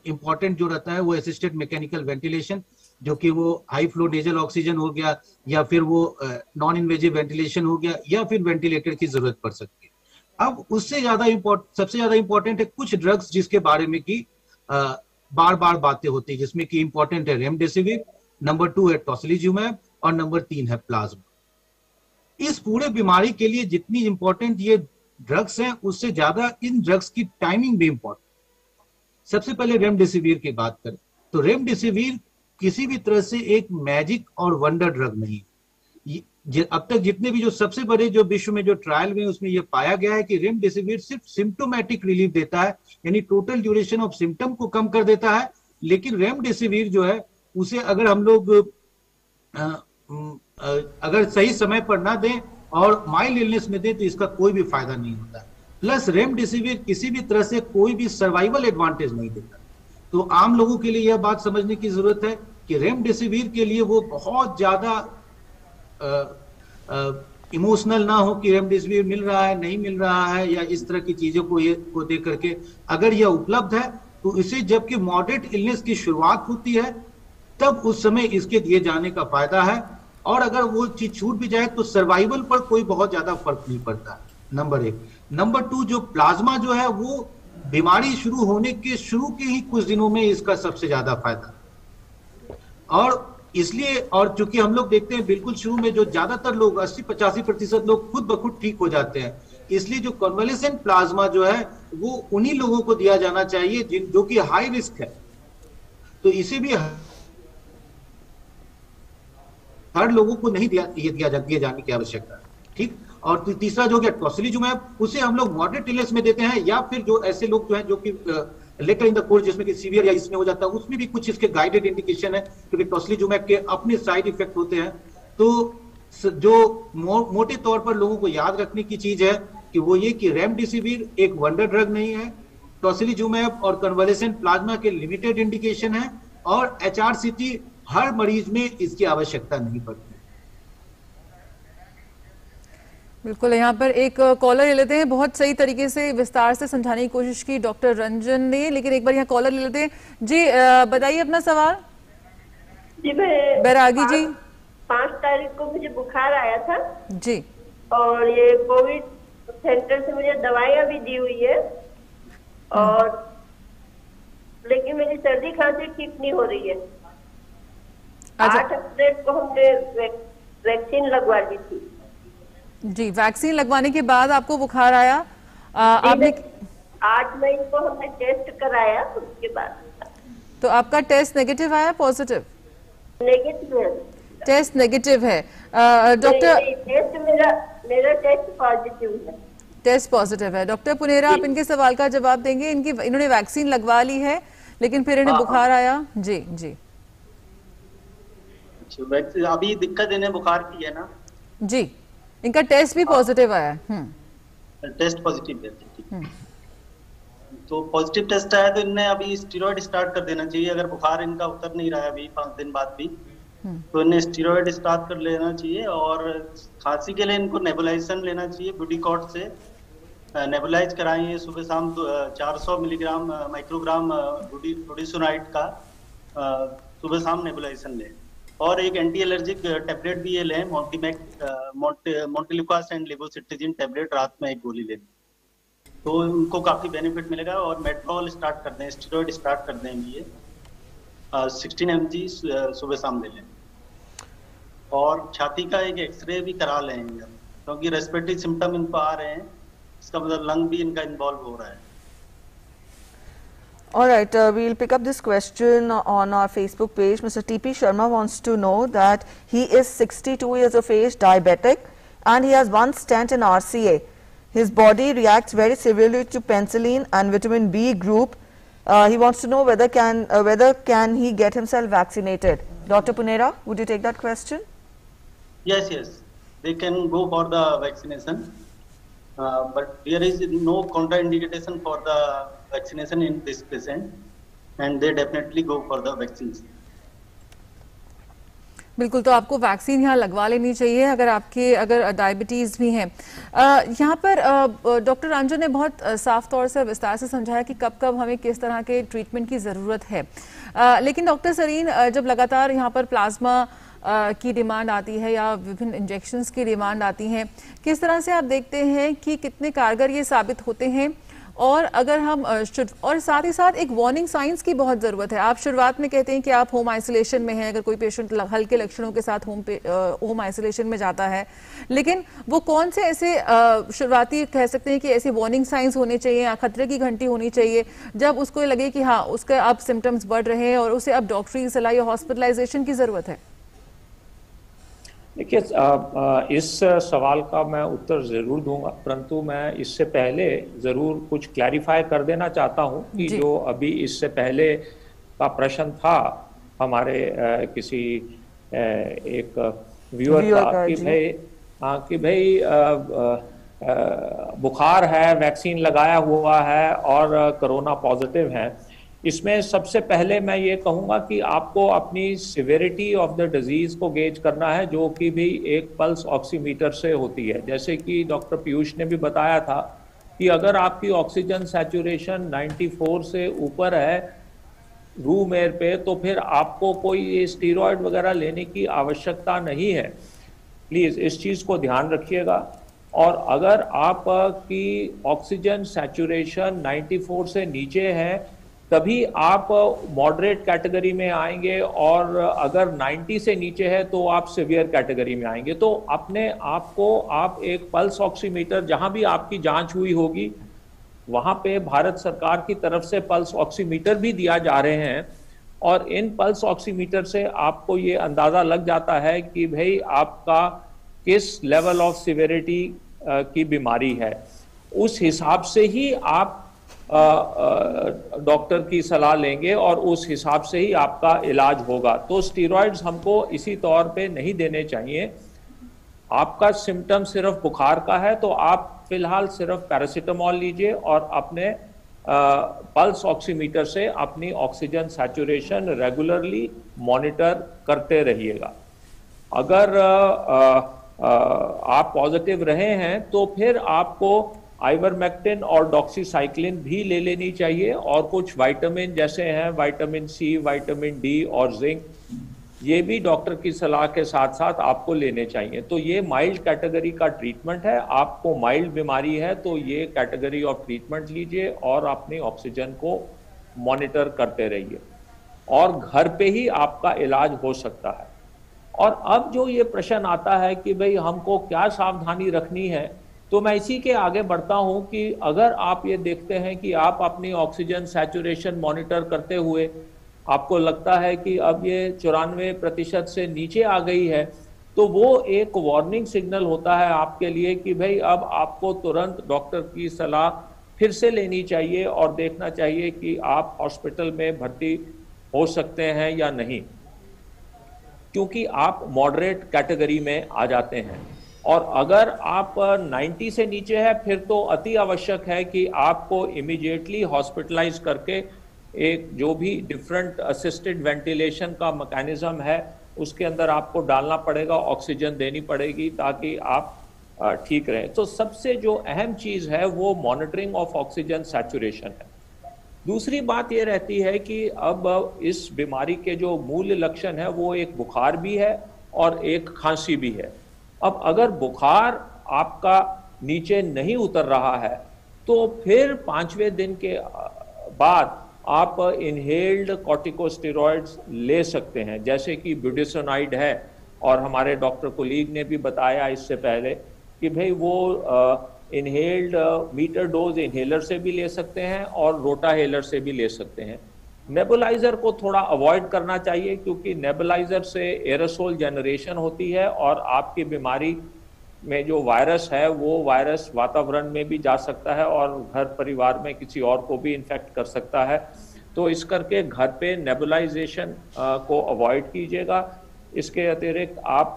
C: इम्पोर्टेंट जो रहता है वो असिस्टेड मैकेनिकल वेंटिलेशन, जो कि वो हाई फ्लो नेजल ऑक्सीजन हो गया, या फिर वो नॉन इन्वेजिव वेंटिलेशन हो गया, या फिर वेंटिलेटर की जरूरत पड़ सकती है। अब उससे ज्यादा सबसे ज्यादा इंपॉर्टेंट है कुछ ड्रग्स जिसके बारे में की बार बार बातें होती है, जिसमें कि इंपॉर्टेंट है रेमडेसिविर, नंबर 2 है टोसिलिजुमैब और नंबर 3 है प्लाज्मा। इस पूरे बीमारी के लिए जितनी इंपॉर्टेंट ये ड्रग्स हैं उससे ज्यादा इन ड्रग्स की टाइमिंग भी इंपॉर्टेंट। सबसे पहले रेमडेसिविर की बात करें तो रेमडेसिविर किसी भी तरह से एक मैजिक और वंडर ड्रग नहीं। अब तक जितने भी जो सबसे बड़े जो विश्व में जो ट्रायल में उसमें यह पाया गया है कि रेमडेसिविर सिर्फ सिम्टोमेटिक रिलीफ देता है, यानी टोटल ड्यूरेशन ऑफ सिम्टम को कम कर देता है। लेकिन रेमडेसिविर जो है उसे अगर हम लोग अगर सही समय पर ना दें और माइल्ड इलनेस में दें तो इसका कोई भी फायदा नहीं होता। प्लस रेमडेसिविर किसी भी तरह से कोई भी सर्वाइवल एडवांटेज नहीं देता। तो आम लोगों के लिए यह बात समझने की जरूरत है कि रेमडेसिविर के लिए वो बहुत ज्यादा इमोशनल ना हो कि रेमडेसिविर मिल रहा है नहीं मिल रहा है, या इस तरह की चीजों को देख करके अगर यह उपलब्ध है तो इसे जबकि मॉडरेट इलनेस की शुरुआत होती है तब उस समय इसके दिए जाने का फायदा है। और अगर वो चीज छूट भी जाए तो सर्वाइवल पर कोई बहुत ज्यादा फर्क नहीं पड़ता, नंबर 1। नंबर 2, जो प्लाज्मा जो है वो बीमारी शुरू होने के शुरू के ही कुछ दिनों में इसका सबसे ज्यादा फायदा, और इसलिए, और चूंकि हम लोग देखते हैं बिल्कुल शुरू में जो ज्यादातर लोग 80-85% लोग खुद ब खुद ठीक हो जाते हैं, इसलिए जो कन्वलेसेंट प्लाज्मा जो है वो उन्हीं लोगों को दिया जाना चाहिए जो कि हाई रिस्क है। तो इसे भी हर लोगों को नहीं दिए जाने की आवश्यकता है, ठीक। और तीसरा जो गया टोसिलिजुमैब, उसे हम लोग मॉडरेट इलनेस में देते हैं, या फिर जो ऐसे लोग जो हैं जो कि लेटर इन द कोर्स जिसमें कि सीवियर या इसमें हो जाता है उसमें भी कुछ इसके गाइडेड इंडिकेशन है, क्योंकि टोसिलिजुमैब के अपने साइड इफेक्ट होते हैं। तो जो मोटे तौर पर लोगों को याद रखने की चीज है कि वो ये कि रेमडेसिविर एक वंडर ड्रग नहीं है, टोसिलिजुमैब और कन्वलेसेंट प्लाज्मा के लिमिटेड इंडिकेशन है, और HRCT हर मरीज में इसकी आवश्यकता नहीं पड़ती।
A: बिल्कुल, यहाँ पर एक कॉलर ले लेते हैं। बहुत सही तरीके से विस्तार से समझाने की कोशिश की डॉक्टर रंजन ने, लेकिन एक बार यहाँ कॉलर ले लेते हैं। जी बताइए अपना सवाल।
H: जी मैं
A: बैरागी जी।
H: 5 तारीख को मुझे बुखार आया था
A: जी,
H: और ये कोविड सेंटर से मुझे दवाइयाँ भी दी हुई है, और लेकिन मेरी सर्दी खांसी ठीक नहीं हो रही है। 8 अप्रैल को हमने वैक्सीन लगवा ली थी।
A: जी, वैक्सीन लगवाने के बाद आपको बुखार आया। आपने
H: 8 मई को हमने टेस्ट कराया, उसके बाद।
A: तो आपका टेस्ट नेगेटिव आया पॉजिटिव?
H: नेगेटिव है।
A: टेस्ट नेगेटिव है डॉक्टर?
H: टेस्ट मेरा टेस्ट पॉजिटिव है।
A: टेस्ट पॉजिटिव है। डॉक्टर पुनेरा, आप इनके सवाल का जवाब देंगे। इन्होंने वैक्सीन लगवा ली है लेकिन फिर इन्हें बुखार आया। जी जी
E: अभी दिक्कत इन्हें बुखार की है ना?
A: जी, इनका टेस्ट भी पॉजिटिव आया है।
E: टेस्ट पॉजिटिव है, तो पॉजिटिव टेस्ट आया तो इन्हें अभी स्टीरॉयड स्टार्ट कर देना चाहिए। अगर बुखार इनका उतर नहीं रहा है अभी 5 दिन बाद भी, तो इन्हें स्टीरॉयड स्टार्ट कर लेना चाहिए। और खांसी के लिए इनको नेबुलाइजेशन लेना चाहिए, ब्यूटीकॉट से नेबुलाइज कराएंगे सुबह शाम 400 मिलीग्राम माइक्रोग्राम बुडिसोनाइड का सुबह शाम नेबुलाइजेशन लें। और एक एंटी एलर्जिक टेबलेट भी ये लें, मोंटेलिक्वास एंड लेवोसिट्राजिन टेबलेट रात में 1 गोली लें, तो उनको काफी बेनिफिट मिलेगा। और मेट्रोल स्टार्ट कर दें, स्टेरॉइड स्टार्ट कर देंगे, 16 mg सुबह शाम ले लें। और छाती का एक एक्सरे भी करा लेंगे, क्योंकि रेस्पिरेटरी सिम्टम इनको आ रहे हैं, इसका मतलब लंग भी इनका इन्वॉल्व हो रहा है।
B: All right, we'll pick up this question on our Facebook page. Mr. TP Sharma wants to know that he is 62 years of age, diabetic, and he has 1 stent in RCA. His body reacts very severely to penicillin and vitamin B group. He wants to know whether can he get himself vaccinated. Dr. Punera, would you take that question?
E: Yes, they can go for the vaccination, but there is no contraindication for the vaccination in this patient, and they definitely go for the vaccines.
A: बिल्कुल, तो आपको vaccine यहाँ लगवा लेनी चाहिए अगर diabetes भी हैं। यहाँ पर डॉक्टर रंजन ने बहुत साफ तौर से विस्तार से समझाया कि कब कब हमें किस तरह के ट्रीटमेंट की ज़रूरत है। लेकिन डॉक्टर सरीन, जब लगातार यहाँ पर प्लाज्मा की डिमांड आती है या विभिन्न इंजेक्शंस की डिमांड आती हैं, किस तरह से आप देखते हैं कि कितने कारगर ये साबित होते हैं? और अगर हम और साथ ही साथ एक वार्निंग साइंस की बहुत ज़रूरत है। आप शुरुआत में कहते हैं कि आप होम आइसोलेशन में हैं, अगर कोई पेशेंट हल्के लक्षणों के साथ होम आइसोलेशन में जाता है, लेकिन वो कौन से ऐसे शुरुआती कह सकते हैं कि ऐसे वार्निंग साइंस होने चाहिए या खतरे की घंटी होनी चाहिए जब उसको लगे कि हाँ, उसके अब सिम्टम्स बढ़ रहे हैं और उसे अब डॉक्टरी सलाह या हॉस्पिटलाइजेशन की ज़रूरत है?
D: देखिए, इस सवाल का मैं उत्तर ज़रूर दूंगा, परंतु मैं इससे पहले ज़रूर कुछ क्लैरिफाई कर देना चाहता हूं कि जो अभी इससे पहले का प्रश्न था हमारे किसी एक व्यूअर का कि भाई बुखार है, वैक्सीन लगाया हुआ है और कोरोना पॉजिटिव है। इसमें सबसे पहले मैं ये कहूँगा कि आपको अपनी सिवियरिटी ऑफ द डिजीज़ को गेज करना है, जो कि भी एक पल्स ऑक्सीमीटर से होती है। जैसे कि डॉक्टर पीयूष ने भी बताया था कि अगर आपकी ऑक्सीजन सैचुरेशन 94 से ऊपर है रूम एयर पे, तो फिर आपको कोई स्टीरॉयड वगैरह लेने की आवश्यकता नहीं है। प्लीज़ इस चीज़ को ध्यान रखिएगा। और अगर आपकी ऑक्सीजन सैचुरेशन 94 से नीचे है तभी आप मॉडरेट कैटेगरी में आएंगे, और अगर 90 से नीचे है तो आप सीवियर कैटेगरी में आएंगे। तो अपने आप को आप एक पल्स ऑक्सीमीटर, जहां भी आपकी जांच हुई होगी वहां पे भारत सरकार की तरफ से पल्स ऑक्सीमीटर भी दिया जा रहे हैं, और इन पल्स ऑक्सीमीटर से आपको ये अंदाजा लग जाता है कि भाई आपका किस लेवल ऑफ सिवियरिटी की बीमारी है। उस हिसाब से ही आप डॉक्टर की सलाह लेंगे और उस हिसाब से ही आपका इलाज होगा। तो स्टीरॉयड्स हमको इसी तौर पे नहीं देने चाहिए। आपका सिम्टम सिर्फ बुखार का है तो आप फिलहाल सिर्फ पैरासीटामोल लीजिए और अपने पल्स ऑक्सीमीटर से अपनी ऑक्सीजन सैचुरेशन रेगुलरली मॉनिटर करते रहिएगा। अगर आप पॉजिटिव रहे हैं तो फिर आपको आइवरमेक्टिन और डॉक्सीसाइक्लिन भी ले लेनी चाहिए, और कुछ विटामिन जैसे हैं विटामिन सी, विटामिन डी और जिंक, ये भी डॉक्टर की सलाह के साथ साथ आपको लेने चाहिए। तो ये माइल्ड कैटेगरी का ट्रीटमेंट है। आपको माइल्ड बीमारी है तो ये कैटेगरी ऑफ ट्रीटमेंट लीजिए और अपनी ऑक्सीजन को मॉनिटर करते रहिए, और घर पे ही आपका इलाज हो सकता है। और अब जो ये प्रश्न आता है कि भाई हमको क्या सावधानी रखनी है, तो मैं इसी के आगे बढ़ता हूं कि अगर आप ये देखते हैं कि आप अपनी ऑक्सीजन सैचुरेशन मॉनिटर करते हुए आपको लगता है कि अब ये 94% से नीचे आ गई है, तो वो एक वार्निंग सिग्नल होता है आपके लिए कि भाई अब आपको तुरंत डॉक्टर की सलाह फिर से लेनी चाहिए और देखना चाहिए कि आप हॉस्पिटल में भर्ती हो सकते हैं या नहीं, क्योंकि आप मॉडरेट कैटेगरी में आ जाते हैं। और अगर आप 90 से नीचे है फिर तो अति आवश्यक है कि आपको इमीडिएटली हॉस्पिटलाइज करके एक जो भी डिफरेंट असिस्टेड वेंटिलेशन का मैकेनिज्म है उसके अंदर आपको डालना पड़ेगा, ऑक्सीजन देनी पड़ेगी ताकि आप ठीक रहें। तो सबसे जो अहम चीज़ है वो मॉनिटरिंग ऑफ ऑक्सीजन सैचुरेशन है। दूसरी बात ये रहती है कि अब इस बीमारी के जो मूल लक्षण है वो एक बुखार भी है और एक खांसी भी है। अब अगर बुखार आपका नीचे नहीं उतर रहा है तो फिर 5वें दिन के बाद आप इनहेल्ड कॉर्टिकोस्टेरॉइड्स ले सकते हैं, जैसे कि ब्यूडिसोनाइड है, और हमारे डॉक्टर कोलीग ने भी बताया इससे पहले कि भाई वो इनहेल्ड मीटर डोज इनहेलर से भी ले सकते हैं और रोटाहेलर से भी ले सकते हैं। नेबुलाइजर को थोड़ा अवॉइड करना चाहिए क्योंकि नेबुलाइजर से एरोसोल जनरेशन होती है और आपकी बीमारी में जो वायरस है वो वायरस वातावरण में भी जा सकता है और घर परिवार में किसी और को भी इन्फेक्ट कर सकता है। तो इस करके घर पे नेबुलाइजेशन को अवॉइड कीजिएगा। इसके अतिरिक्त आप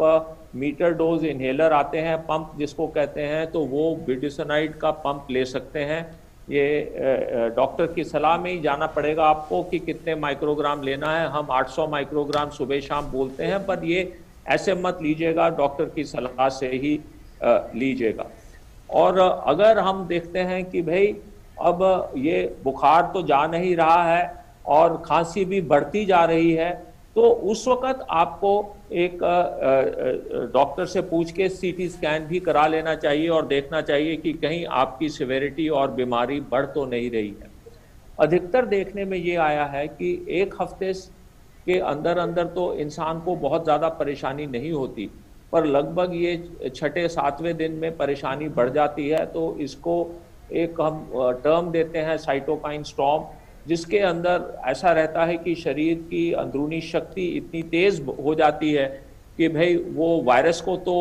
D: मीटर डोज इनहेलर आते हैं, पंप जिसको कहते हैं, तो वो ब्यूडिसोनाइड का पंप ले सकते हैं। ये डॉक्टर की सलाह में ही जाना पड़ेगा आपको कि कितने माइक्रोग्राम लेना है। हम 800 माइक्रोग्राम सुबह शाम बोलते हैं, पर ये ऐसे मत लीजिएगा, डॉक्टर की सलाह से ही लीजिएगा। और अगर हम देखते हैं कि भाई अब ये बुखार तो जा नहीं रहा है और खांसी भी बढ़ती जा रही है, तो उस वक्त आपको एक डॉक्टर से पूछ के सीटी स्कैन भी करा लेना चाहिए और देखना चाहिए कि कहीं आपकी सिविरिटी और बीमारी बढ़ तो नहीं रही है। अधिकतर देखने में ये आया है कि एक हफ्ते के अंदर अंदर तो इंसान को बहुत ज़्यादा परेशानी नहीं होती, पर लगभग ये छठे सातवें दिन में परेशानी बढ़ जाती है। तो इसको एक हम टर्म देते हैं साइटोकाइन स्टॉर्म, जिसके अंदर ऐसा रहता है कि शरीर की अंदरूनी शक्ति इतनी तेज हो जाती है कि भाई वो वायरस को तो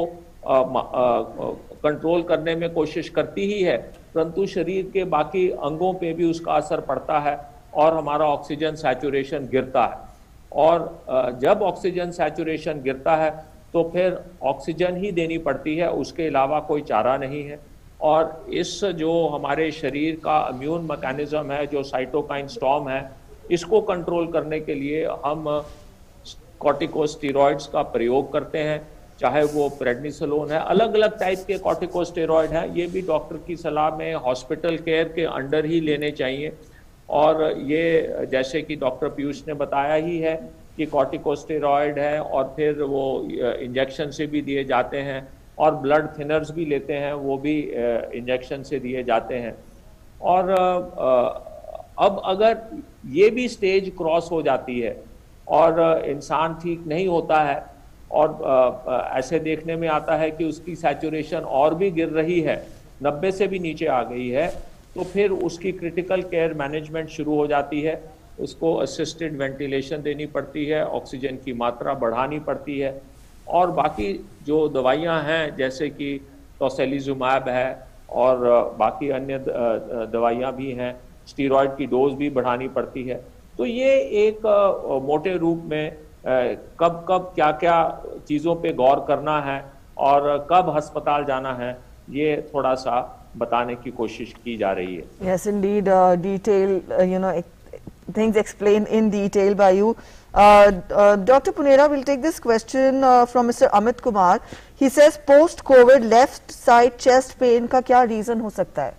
D: कंट्रोल करने में कोशिश करती ही है, परंतु शरीर के बाकी अंगों पे भी उसका असर पड़ता है और हमारा ऑक्सीजन सैचुरेशन गिरता है। और जब ऑक्सीजन सैचुरेशन गिरता है तो फिर ऑक्सीजन ही देनी पड़ती है, उसके अलावा कोई चारा नहीं है। और इस जो हमारे शरीर का इम्यून मैकेनिज्म है, जो साइटोकाइन स्टॉर्म है, इसको कंट्रोल करने के लिए हम कॉर्टिकोस्टेरॉइड्स का प्रयोग करते हैं, चाहे वो प्रेडनिसोलोन है, अलग अलग टाइप के कॉर्टिकोस्टेरॉइड हैं। ये भी डॉक्टर की सलाह में हॉस्पिटल केयर के अंडर ही लेने चाहिए। और ये जैसे कि डॉक्टर पीयूष ने बताया ही है कि कॉर्टिकोस्टेरॉइड है और फिर वो इंजेक्शन से भी दिए जाते हैं, और ब्लड थिनर्स भी लेते हैं, वो भी इंजेक्शन से दिए जाते हैं। और अब अगर ये भी स्टेज क्रॉस हो जाती है और इंसान ठीक नहीं होता है और ऐसे देखने में आता है कि उसकी सैचुरेशन और भी गिर रही है, 90 से भी नीचे आ गई है, तो फिर उसकी क्रिटिकल केयर मैनेजमेंट शुरू हो जाती है। उसको असिस्टेड वेंटिलेशन देनी पड़ती है, ऑक्सीजन की मात्रा बढ़ानी पड़ती है, और बाकी जो दवाइयां हैं जैसे कि टोसिलिजुमैब है और बाकी अन्य दवाइयां भी हैं, स्टीरॉयड की डोज भी बढ़ानी पड़ती है। तो ये एक मोटे रूप में कब कब क्या क्या चीज़ों पे गौर करना है और कब अस्पताल जाना है, ये थोड़ा सा बताने की कोशिश की जा रही है।
B: Yes, indeed, detail, things explained in detail by you. Dr. Punera, will take this question from Mr. Amit Kumar. He says post-COVID left side chest pain का क्या reason हो सकता है?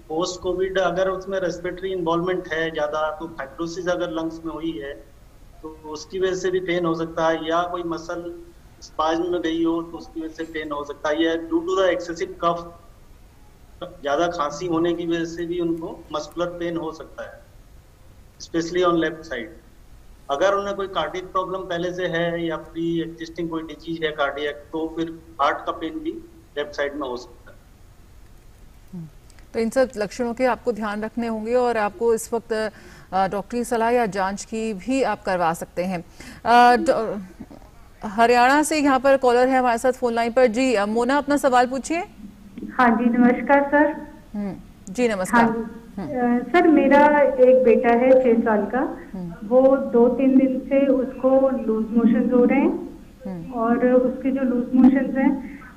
E: पोस्ट कोविड अगर उसमें रेस्पिरेटरी इन्वॉल्वमेंट है ज़्यादा, तो फाइब्रोसिस अगर लंग्स में हुई है तो उसकी वजह से भी पेन हो सकता है, या कोई मसल स्पाज्म में गई हो तो उसकी वजह से पेन हो सकता है, या ड्यू टू द एक्सेसिव कफ, ज़्यादा खांसी होने की वजह से भी उनको मस्कुलर पेन हो सकता है, स्पेशली ऑन लेफ्ट साइड। अगर उन्हें कोई कार्डियक प्रॉब्लम पहले से है या प्री एग्जिस्टिंग कोई डिजीज है कार्डियक, तो फिर हार्ट का पेन भी लेफ्ट साइड में हो सकता है।
A: तो इन सब लक्षणों के आपको ध्यान रखने होंगे और आपको इस वक्त डॉक्टरी सलाह या जांच की भी आप करवा सकते हैं। हरियाणा से यहाँ पर कॉलर है हमारे साथ फोन लाइन पर। जी मोना, अपना सवाल पूछिए।
I: हाँ जी, नमस्कार सर।
A: जी नमस्कार।
I: हाँ सर, मेरा एक बेटा है 6 साल का, वो 2-3 दिन से उसको लूज मोशन हो रहे हैं और उसके जो लूज मोशन हैं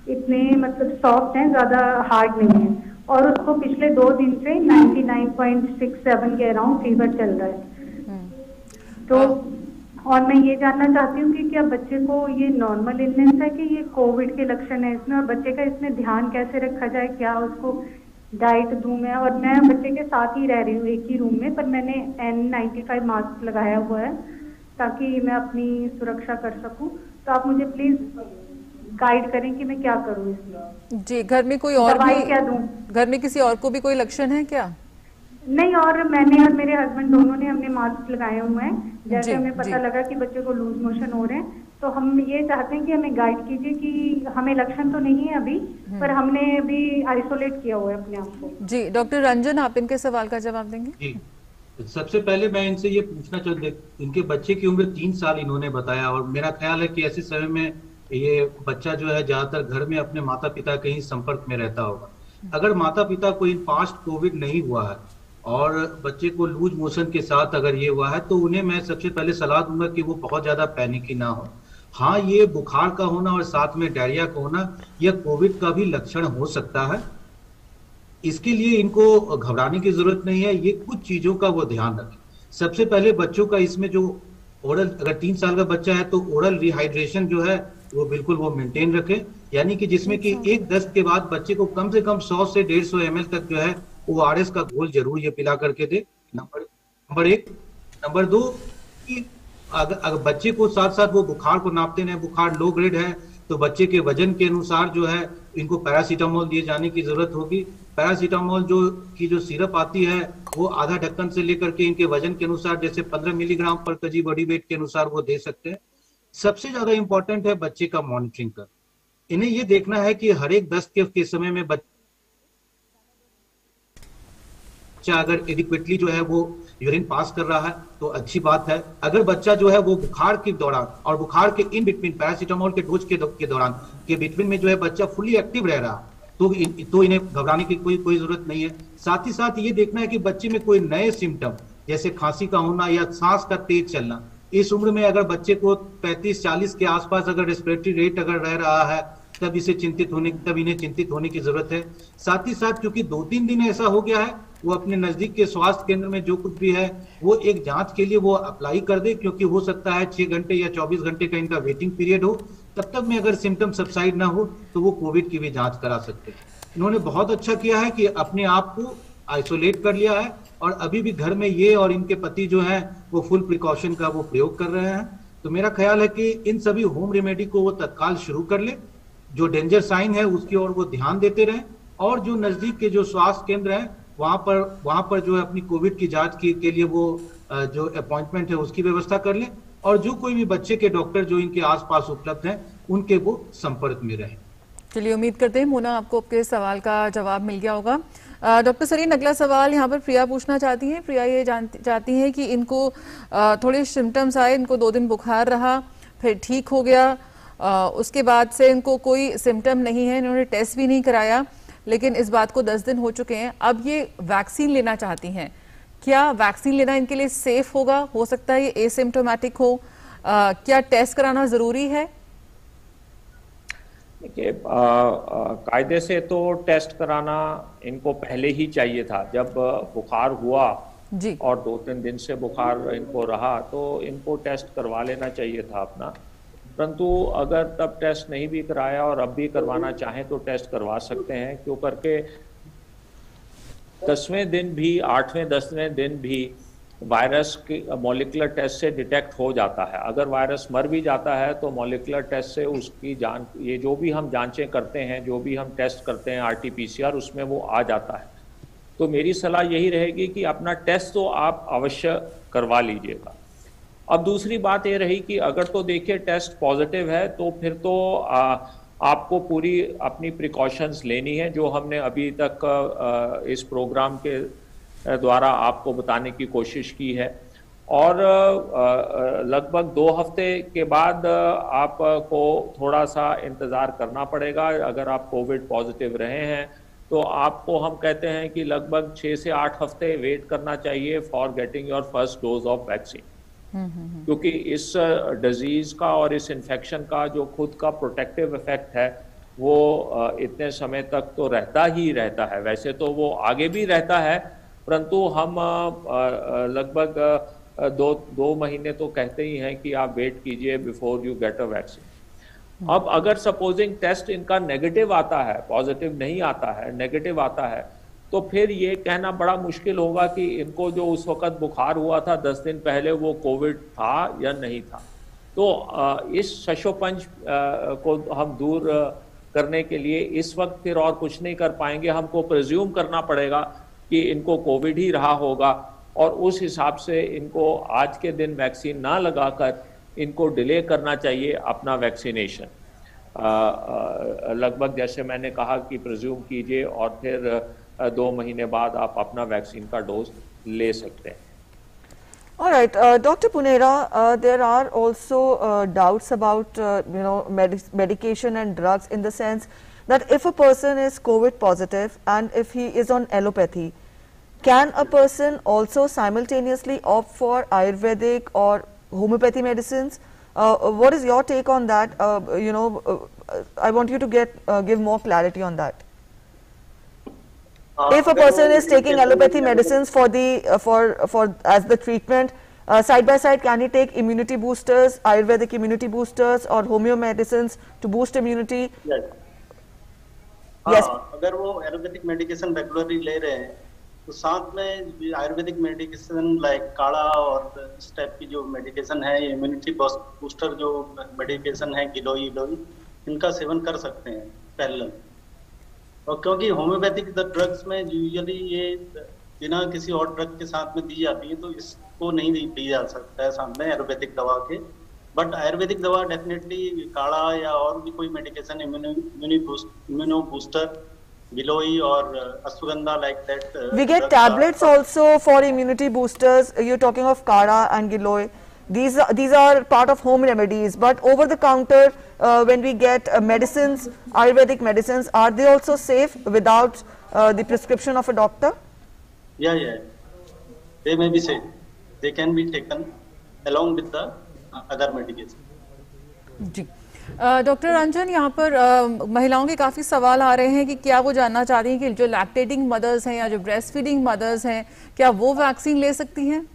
I: इतने मतलब सॉफ्ट हैं, ज्यादा हार्ड नहीं है, और उसको पिछले 2 दिन से 99.67 के अराउंड फीवर चल रहा है। तो और मैं ये जानना चाहती हूँ कि क्या बच्चे को ये नॉर्मल इलनेस है कि ये कोविड के लक्षण है इसमें, और बच्चे का इसमें ध्यान कैसे रखा जाए, क्या उसको डाइट दूं मैं? और मैं बच्चे के साथ ही रह रही हूँ एक ही रूम में, पर मैंने N95 मास्क लगाया हुआ है ताकि मैं अपनी सुरक्षा कर सकूं। तो आप मुझे प्लीज गाइड करें कि मैं क्या करूं इसमें।
A: जी, घर में कोई और भी,
I: क्या दूं? घर
A: में किसी और को भी कोई लक्षण है क्या?
I: नहीं, और मैंने और मेरे हस्बैंड दोनों ने हमने मास्क लगाए हुए हैं। जैसे हमें पता लगा कि बच्चे को लूज मोशन हो रहे हैं, तो हम ये चाहते हैं कि हमें गाइड कीजिए कि हमें लक्षण तो नहीं है अभी, पर हमने अभी आइसोलेट किया हुआ है अपने आप को।
A: जी डॉक्टर रंजन, आप इनके सवाल का जवाब देंगे?
C: जी, सबसे पहले मैं इनसे ये पूछना चाहूँ, इनके बच्चे की उम्र 3 साल इन्होंने बताया, और मेरा ख्याल है कि ऐसे समय में ये बच्चा जो है ज्यादातर घर में अपने माता पिता के ही संपर्क में रहता होगा। अगर माता पिता को इन पास्ट कोविड नहीं हुआ है और बच्चे को लूज मोशन के साथ अगर ये हुआ है, तो उन्हें मैं सबसे पहले सलाह दूंगा कि वो बहुत ज्यादा पैनिकी ना हो। हाँ, ये बुखार का होना और साथ में डायरिया का होना यह कोविड का भी लक्षण हो सकता है, इसके लिए इनको घबराने की जरूरत नहीं है। ये कुछ चीजों का वो ध्यान रखें। सबसे पहले बच्चों का इसमें जो ओरल, अगर 3 साल का बच्चा है तो ओरल रिहाइड्रेशन जो है वो बिल्कुल वो मेंटेन रखे, यानी कि जिसमें कि एक दस्त के बाद बच्चे को कम से कम 100 से 150 ml तक जो है ORS का घोल जरूर ये पिला करके दे। नंबर 1। नंबर 2 कि अगर बच्चे को साथ साथ वो बुखार को नापते हैं, बुखार लो ग्रेड है तो बच्चे के वजन के अनुसार जो है इनको पैरासीटामोल दिए जाने की जरूरत होगी। पैरासीटामोल जो सिरप आती है वो आधा ढक्कन से लेकर के इनके वजन के अनुसार जैसे 15 मिलीग्राम पर केजी बॉडी वेट के अनुसार वो दे सकते हैं। सबसे ज्यादा इंपॉर्टेंट है बच्चे का मॉनिटरिंग कर, इन्हें ये देखना है कि हर एक दस्त के समय में बच्चा अगर एडिक्वेटली जो है वो यूरिन पास कर रहा है तो अच्छी बात है। अगर बच्चा जो है वो बुखार के दौरान और बुखार के इन बिटवीन पैरासीटामोल के डोज के दौरान के बिटवीन में जो है बच्चा फुली एक्टिव रह रहा तो इन्हें घबराने की कोई जरूरत नहीं है। साथ ही साथ ये देखना है कि बच्चे में कोई नए सिम्टम जैसे खांसी का होना या सांस का तेज चलना, इस उम्र में अगर बच्चे को 35-40 के आसपास अगर रेस्पिरेटरी रेट अगर रह रहा है तब इन्हें चिंतित होने की जरूरत है। साथ ही साथ क्योंकि 2-3 दिन ऐसा हो गया है, वो अपने नजदीक के स्वास्थ्य केंद्र में जो कुछ भी है वो एक जांच के लिए वो अप्लाई कर दे, क्योंकि हो सकता है 6 घंटे या 24 घंटे का इनका वेटिंग पीरियड हो, तब तक में अगर सिम्टम सबसाइड ना हो तो वो कोविड की भी जांच करा सकते हैं। इन्होंने बहुत अच्छा किया है कि अपने आप को आइसोलेट कर लिया है और अभी भी घर में ये और इनके पति जो हैं वो फुल प्रिकॉशन का वो प्रयोग कर रहे हैं। तो मेरा ख्याल है कि इन सभी होम रेमेडी को वो तत्काल शुरू कर ले, जो डेंजर साइन है उसकी ओर वो ध्यान देते रहें और जो नजदीक के जो स्वास्थ्य केंद्र है वहां पर जो है अपनी कोविड की जांच के लिए वो जो अपॉइंटमेंट है उसकी व्यवस्था कर लें और जो कोई भी बच्चे के डॉक्टर जो इनके आसपास उपलब्ध हैं उनके वो संपर्क में रहें।
A: चलिए, उम्मीद करते हैं मोना आपको आपके सवाल का जवाब मिल गया होगा। डॉक्टर सरीन, अगला सवाल यहाँ पर प्रिया पूछना चाहती हैं। प्रिया ये चाहती हैं कि इनको थोड़े सिम्टम्स आए, इनको 2 दिन बुखार रहा, फिर ठीक हो गया, उसके बाद से इनको कोई सिम्टम नहीं है, इन्होंने टेस्ट भी नहीं कराया, लेकिन इस बात को 10 दिन हो चुके हैं। अब ये वैक्सीन लेना चाहती हैं, क्या वैक्सीन लेना इनके लिए सेफ होगा? हो सकता है ये एसिम्टोमेटिक हो, क्या टेस्ट कराना जरूरी है?
D: देखिए, कायदे से तो टेस्ट कराना इनको पहले ही चाहिए था। जब बुखार हुआ
A: जी
D: और 2-3 दिन से बुखार इनको रहा तो इनको टेस्ट करवा लेना चाहिए था अपना, परंतु अगर तब टेस्ट नहीं भी कराया और अब भी करवाना चाहें तो टेस्ट करवा सकते हैं, क्यों करके 10वें दिन भी 8वें 10वें दिन भी वायरस की मॉलिक्यूलर टेस्ट से डिटेक्ट हो जाता है। अगर वायरस मर भी जाता है तो मॉलिक्यूलर टेस्ट से उसकी जान, ये जो भी हम जांचें करते हैं, जो भी हम टेस्ट करते हैं RT-PCR, उसमें वो आ जाता है। तो मेरी सलाह यही रहेगी कि अपना टेस्ट तो आप अवश्य करवा लीजिएगा। अब दूसरी बात ये रही कि अगर तो देखिए टेस्ट पॉजिटिव है तो फिर तो आपको पूरी अपनी प्रिकॉशंस लेनी है, जो हमने अभी तक इस प्रोग्राम के द्वारा आपको बताने की कोशिश की है। और लगभग 2 हफ्ते के बाद आपको थोड़ा सा इंतज़ार करना पड़ेगा। अगर आप कोविड पॉजिटिव रहे हैं तो आपको हम कहते हैं कि लगभग 6 से 8 हफ्ते वेट करना चाहिए for getting your first dose of vaccine, क्योंकि इस डिजीज़ का और इस इन्फेक्शन का जो खुद का प्रोटेक्टिव इफेक्ट है वो इतने समय तक तो रहता ही रहता है। वैसे तो वो आगे भी रहता है, परंतु हम लगभग 2 महीने तो कहते ही हैं कि आप वेट कीजिए before you get a vaccine. अब अगर सपोजिंग टेस्ट इनका नेगेटिव आता है, पॉजिटिव नहीं आता है, नेगेटिव आता है, तो फिर ये कहना बड़ा मुश्किल होगा कि इनको जो उस वक़्त बुखार हुआ था 10 दिन पहले वो कोविड था या नहीं था। तो इस शशोपंज को हम दूर करने के लिए इस वक्त फिर और कुछ नहीं कर पाएंगे। हमको प्रिज्यूम करना पड़ेगा कि इनको कोविड ही रहा होगा और उस हिसाब से इनको आज के दिन वैक्सीन ना लगाकर इनको डिले करना चाहिए अपना वैक्सीनेशन। लगभग जैसे मैंने कहा कि प्रिज्यूम कीजिए और फिर 2 महीने बाद आप अपना वैक्सीन का डोज ले सकते हैं।
B: All right, Dr. Punera, there are also doubts about medication and drugs, in the sense that if a person is COVID positive and if he is on allopathy, can a person also simultaneously opt for Ayurvedic or homeopathy medicines? What is your take on that? I want you to give more clarity on that. If a person is taking allopathy medicines for as the treatment, Side by side, can he take immunity boosters, Ayurvedic immunity boosters or homeo medicines to boost immunity?
E: Yes.
B: Yes.
E: अगर वो Ayurvedic medication regularly ले रहे हैं तो साथ में Ayurvedic medication like काढ़ा और इस टाइप की जो मेडिकेशन है, इम्यूनिटी बूस्टर जो मेडिकेशन है, गिलोई इनका सेवन कर सकते हैं पैरेलल। और क्योंकि होम्योपैथिक ड्रग्स में यूजुअली ये बिना किसी और ड्रग के साथ में दी जाती है, तो इसको नहीं दी जा सकता है सामने आयुर्वेदिक दवा के। बट आयुर्वेदिक दवा डेफिनेटली काढ़ा या और भी कोई मेडिकेशन इम्यूनो बूस्टर, गिलोई और ashwagandha like that.
B: We get tablets also for immunity boosters. You're talking of Kara and Giloy. These are part of home remedies, but over the counter when we get medicines, Ayurvedic medicines, are they also safe without the prescription of a doctor?
E: Yeah. They may be safe. They can be taken along with the other medication.
A: जी doctor Ranjan, यहाँ पर महिलाओं के काफ़ी सवाल आ रहे हैं कि क्या वो जानना चाहती हैं कि जो लैक्टेटिंग मदर्स हैं या जो ब्रेस्ट फीडिंग मदर्स हैं, क्या वो वैक्सीन ले सकती हैं?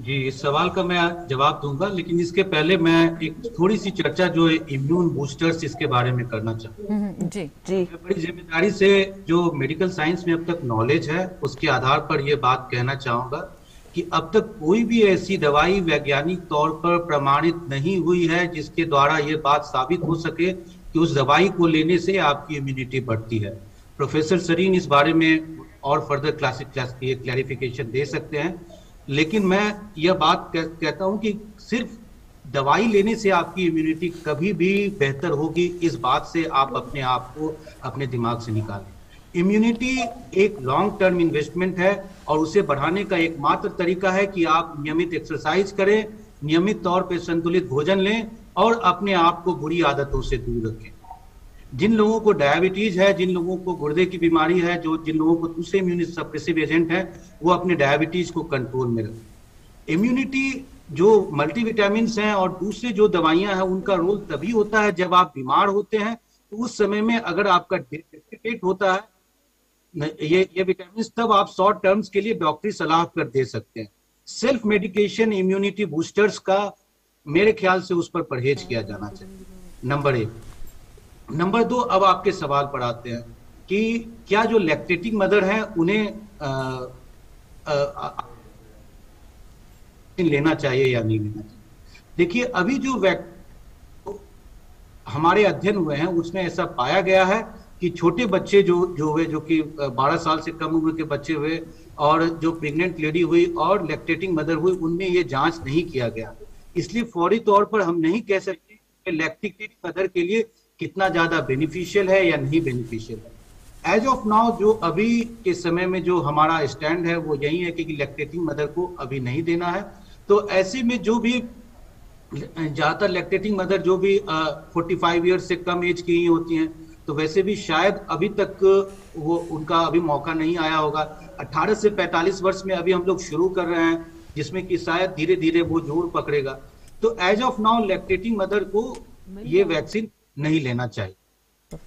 C: जी, इस सवाल का मैं जवाब दूंगा, लेकिन इसके पहले मैं एक थोड़ी सी चर्चा जो है इम्यून बूस्टर्स इसके बारे में करना चाहता हूँ।
B: जी।
C: मैं बड़ी जिम्मेदारी से जो मेडिकल साइंस में अब तक नॉलेज है उसके आधार पर ये बात कहना चाहूंगा कि अब तक कोई भी ऐसी दवाई वैज्ञानिक तौर पर प्रमाणित नहीं हुई है जिसके द्वारा ये बात साबित हो सके कि उस दवाई को लेने से आपकी इम्यूनिटी बढ़ती है। प्रोफेसर सरीन इस बारे में और फर्दर क्लैरिफिकेशन दे सकते हैं, लेकिन मैं यह बात कहता हूं कि सिर्फ दवाई लेने से आपकी इम्यूनिटी कभी भी बेहतर होगी, इस बात से आप अपने आप को अपने दिमाग से निकालें। इम्यूनिटी एक लॉन्ग टर्म इन्वेस्टमेंट है और उसे बढ़ाने का एकमात्र तरीका है कि आप नियमित एक्सरसाइज करें, नियमित तौर पर संतुलित भोजन लें और अपने आप को बुरी आदतों से दूर रखें। जिन लोगों को डायबिटीज है, जिन लोगों को गुर्दे की बीमारी है, जिन लोगों को दूसरे इम्यूनिटी सप्रेसिव एजेंट है, वो अपने डायबिटीज को कंट्रोल में रखें। इम्यूनिटी जो मल्टीविटामिन हैं और दूसरे जो दवाइयां हैं उनका रोल तभी होता है जब आप बीमार होते हैं, तो उस समय में अगर आपका डेफिसिट होता है ये विटामिन, तब आप शॉर्ट टर्म्स के लिए डॉक्टरी सलाह कर दे सकते हैं। सेल्फ मेडिकेशन इम्यूनिटी बूस्टर्स का मेरे ख्याल से उस पर परहेज किया जाना चाहिए, नंबर 1। नंबर 2, अब आपके सवाल पर आते हैं कि क्या जो लैक्टेटिंग मदर है उन्हें लेना चाहिए या नहीं लेना चाहिए। देखिए, अभी जो हमारे अध्ययन हुए हैं उसमें ऐसा पाया गया है कि छोटे बच्चे जो हुए, जो कि 12 साल से कम उम्र के बच्चे हुए और जो प्रेग्नेंट लेडी हुई और लैक्टेटिंग मदर हुई, उनमें ये जांच नहीं किया गया। इसलिए फौरी तौर पर हम नहीं कह सकते कि लैक्टेटिंग मदर के लिए कितना ज्यादा बेनिफिशियल है या नहीं बेनिफिशियल है। एज ऑफ नाउ जो अभी के समय में जो हमारा स्टैंड है वो यही है कि लैक्टेटिंग मदर को अभी नहीं देना है। तो ऐसे में जो भी ज्यादातर लैक्टेटिंग मदर जो भी 45 ईयर्स से कम एज की ही होती हैं, तो वैसे भी शायद अभी तक वो उनका अभी मौका नहीं आया होगा। 18 से 45 वर्ष में अभी हम लोग शुरू कर रहे हैं, जिसमें कि शायद धीरे धीरे वो जोर पकड़ेगा। तो as of now lactating mother को ये वैक्सीन नहीं लेना चाहिए।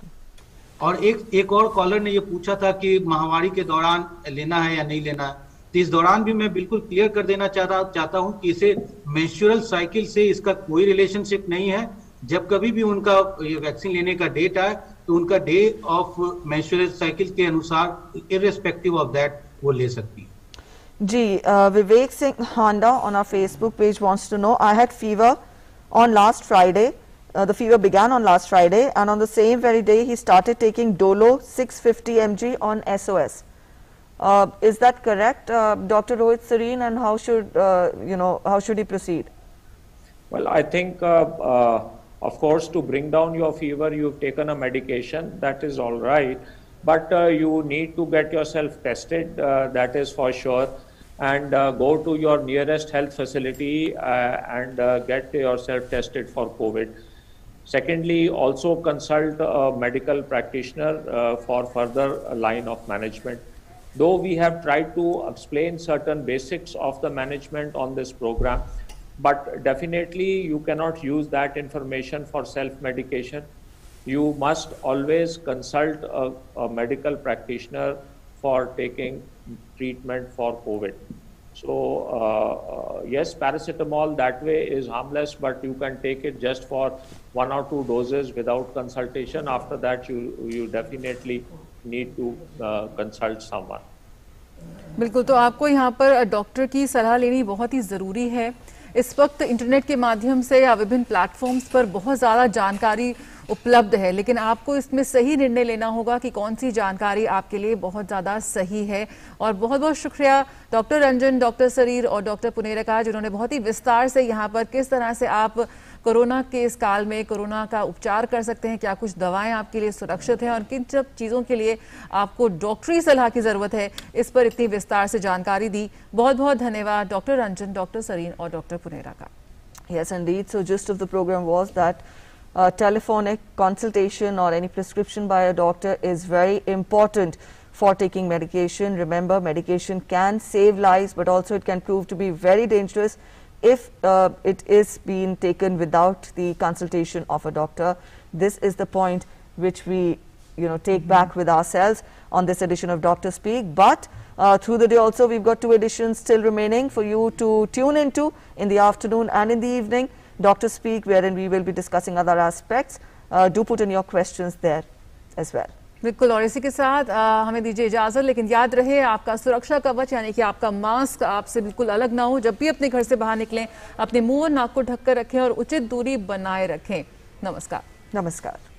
C: और एक और कॉलर ने ये पूछा था कि महामारी के दौरान लेना है या नहीं लेना है, तो इस दौरान भी मैं बिल्कुल क्लियर कर देना चाहता हूं कि इसे मेंस्ट्रुअल साइकिल से इसका कोई रिलेशनशिप नहीं है। जब कभी भी उनका ये वैक्सीन लेने का डेट आए तो उनका डे ऑफ मेंस्ट्रुअल साइकिल के अनुसार इररिस्पेक्टिव ऑफ दैट वो ले सकती है।
B: जी, विवेक सिंह हांडा on our Facebook page wants to know, I had fever on last Friday. The fever began on last Friday, and on the same very day he started taking Dolo 650 mg on SOS. Is that correct, Dr. Rohit Sareen, and how should how should he proceed?
D: Well, I think of course to bring down your fever you've taken a medication, that is all right, but you need to get yourself tested, that is for sure, and go to your nearest health facility and get yourself tested for COVID. Secondly, also consult a medical practitioner for further line of management. Though we have tried to explain certain basics of the management on this program, but definitely you cannot use that information for self-medication. You must always consult a medical practitioner for taking treatment for COVID. So yes, paracetamol that way is harmless, but you can take it just for 1 or 2 doses without consultation. After that, you definitely need to consult someone.
A: बिल्कुल, तो आपको यहाँ पर doctor की सलाह लेनी बहुत ही ज़रूरी है। इस वक्त इंटरनेट के माध्यम से या विभिन्न प्लेटफॉर्म्स पर बहुत ज़्यादा जानकारी उपलब्ध है, लेकिन आपको इसमें सही निर्णय लेना होगा कि कौन सी जानकारी आपके लिए बहुत ज़्यादा सही है। और बहुत बहुत शुक्रिया डॉक्टर रंजन, डॉक्टर सरीर और डॉक्टर पुनेरा का, जिन्होंने बहुत ही विस्तार से यहाँ पर किस तरह से आप कोरोना के इस काल में कोरोना का उपचार कर सकते हैं, क्या कुछ दवाएं आपके लिए सुरक्षित हैं और किन सब चीज़ों के लिए आपको डॉक्टरी सलाह की ज़रूरत है, इस पर इतनी विस्तार से जानकारी दी। बहुत बहुत धन्यवाद डॉक्टर रंजन, डॉक्टर सरीन और डॉक्टर पुनेरा का।
B: Yes, indeed. So gist of the program was that telephonic consultation or any prescription by a doctor is very important for taking medication. Remember, medication can save lives, but also it can prove to be very dangerous if it is being taken without the consultation of a doctor. This is the point which we take back with ourselves on this edition of Dr. Speak. But through the day also, we've got 2 editions still remaining for you to tune into in the afternoon and in the evening. Dr. Speak, wherein we will be discussing other aspects. Do put in your questions there as well.
A: बिल्कुल, और इसी के साथ हमें दीजिए इजाज़त, लेकिन याद रहे आपका सुरक्षा कवच यानी कि आपका मास्क आपसे बिल्कुल अलग ना हो। जब भी अपने घर से बाहर निकलें, अपने मुंह और नाक को ढककर रखें और उचित दूरी बनाए रखें। नमस्कार।
B: नमस्कार।